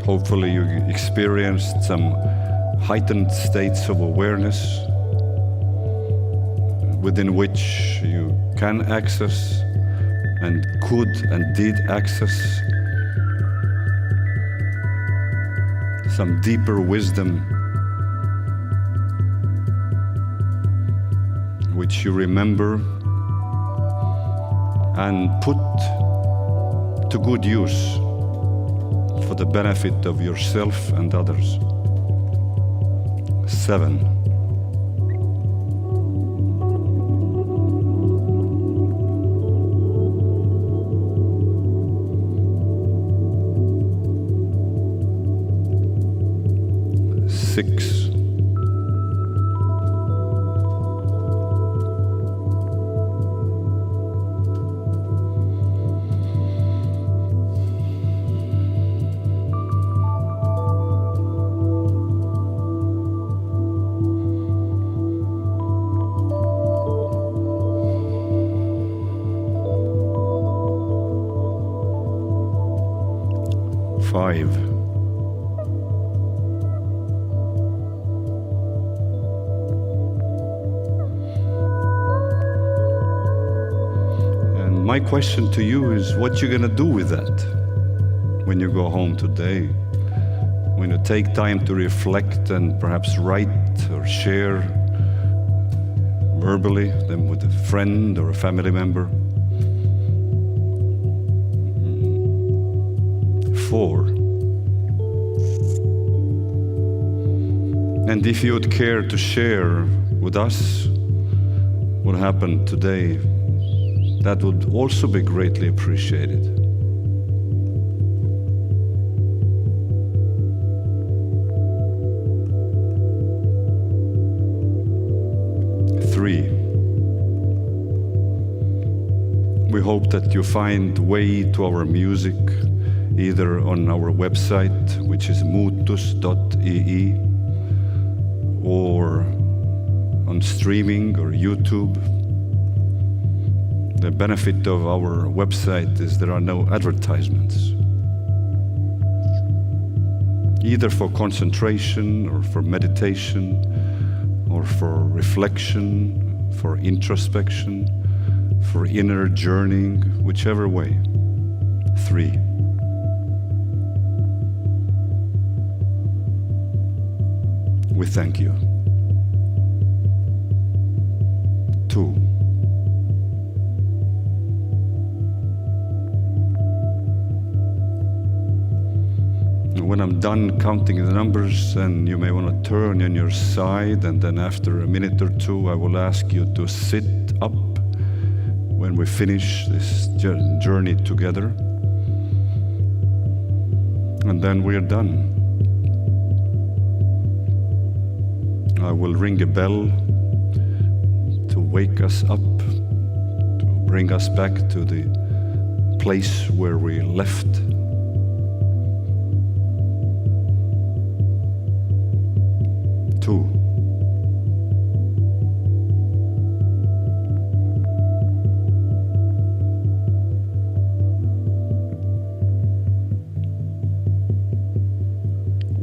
[SPEAKER 1] Hopefully you experienced some heightened states of awareness within which you can access and could and did access some deeper wisdom which you remember and put to good use for the benefit of yourself and others. 7. Six. 5. And my question to you is, what you gonna do with that when you go home today? When you take time to reflect and perhaps write or share verbally them with a friend or a family member. 4. And if you would care to share with us what happened today, that would also be greatly appreciated. 3. We hope that you find way to our music, either on our website, which is muutus.ee, or on streaming or YouTube. The benefit of our website is there are no advertisements, either for concentration or for meditation or for reflection, for introspection, for inner journeying, whichever way. 3. We thank you. 2. When I'm done counting the numbers, and you may want to turn on your side, and then after a minute or two I will ask you to sit up when we finish this journey together, and then we're done. I will ring a bell to wake us up, to bring us back to the place where we left. 2.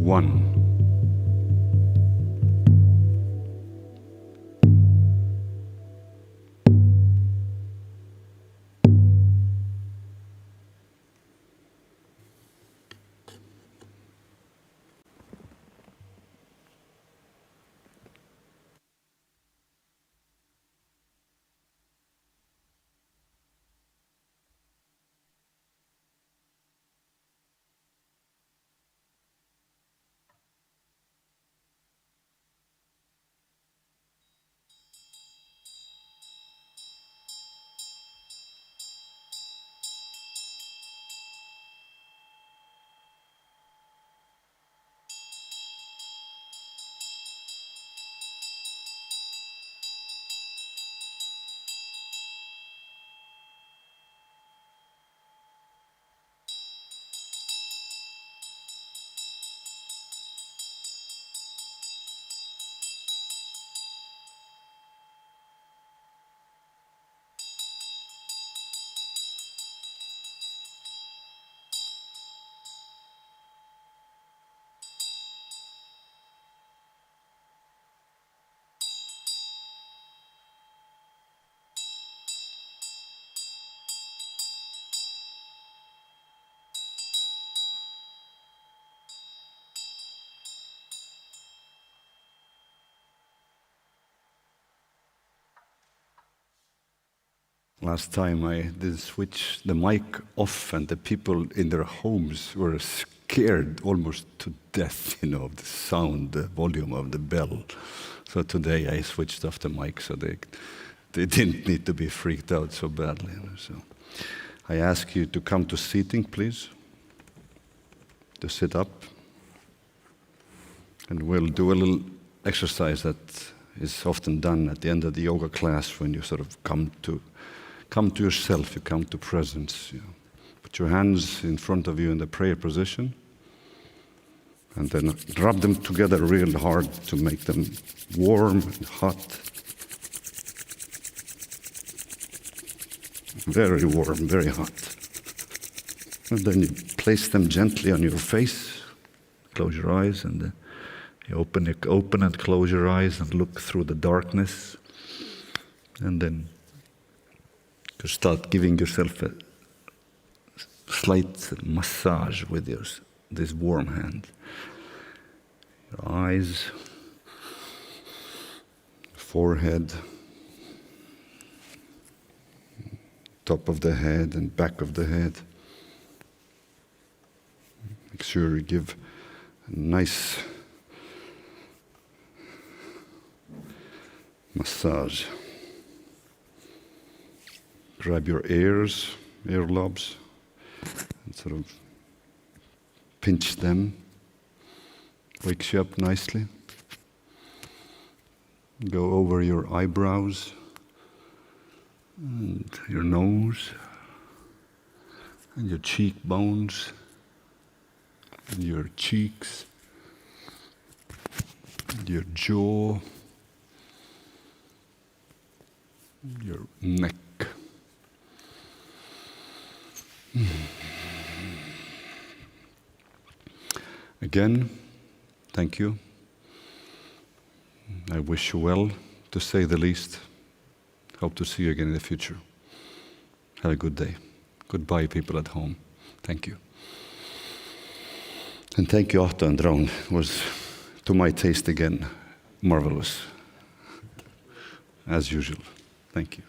[SPEAKER 1] 1. Last time I did switch the mic off, and the people in their homes were scared almost to death, of the sound, the volume of the bell. So today I switched off the mic so they didn't need to be freaked out so badly. So I ask you to come to seating, please, to sit up. And we'll do a little exercise that is often done at the end of the yoga class when you sort of come to yourself, you come to presence. Put your hands in front of you in the prayer position, and then rub them together real hard to make them warm and hot. Very warm, very hot. And then you place them gently on your face, close your eyes, and you open and close your eyes and look through the darkness. And then you start giving yourself a slight massage with this warm hand. Your eyes, forehead, top of the head and back of the head. Make sure you give a nice massage. Grab your earlobes, and sort of pinch them. Wakes you up nicely. Go over your eyebrows and your nose and your cheekbones and your cheeks and your jaw, your neck. Again, thank you. I wish you well, to say the least. Hope to see you again in the future. Have a good day. Goodbye, people at home. Thank you. And thank you, Otto and Draun. It was, to my taste again, marvelous. As usual. Thank you.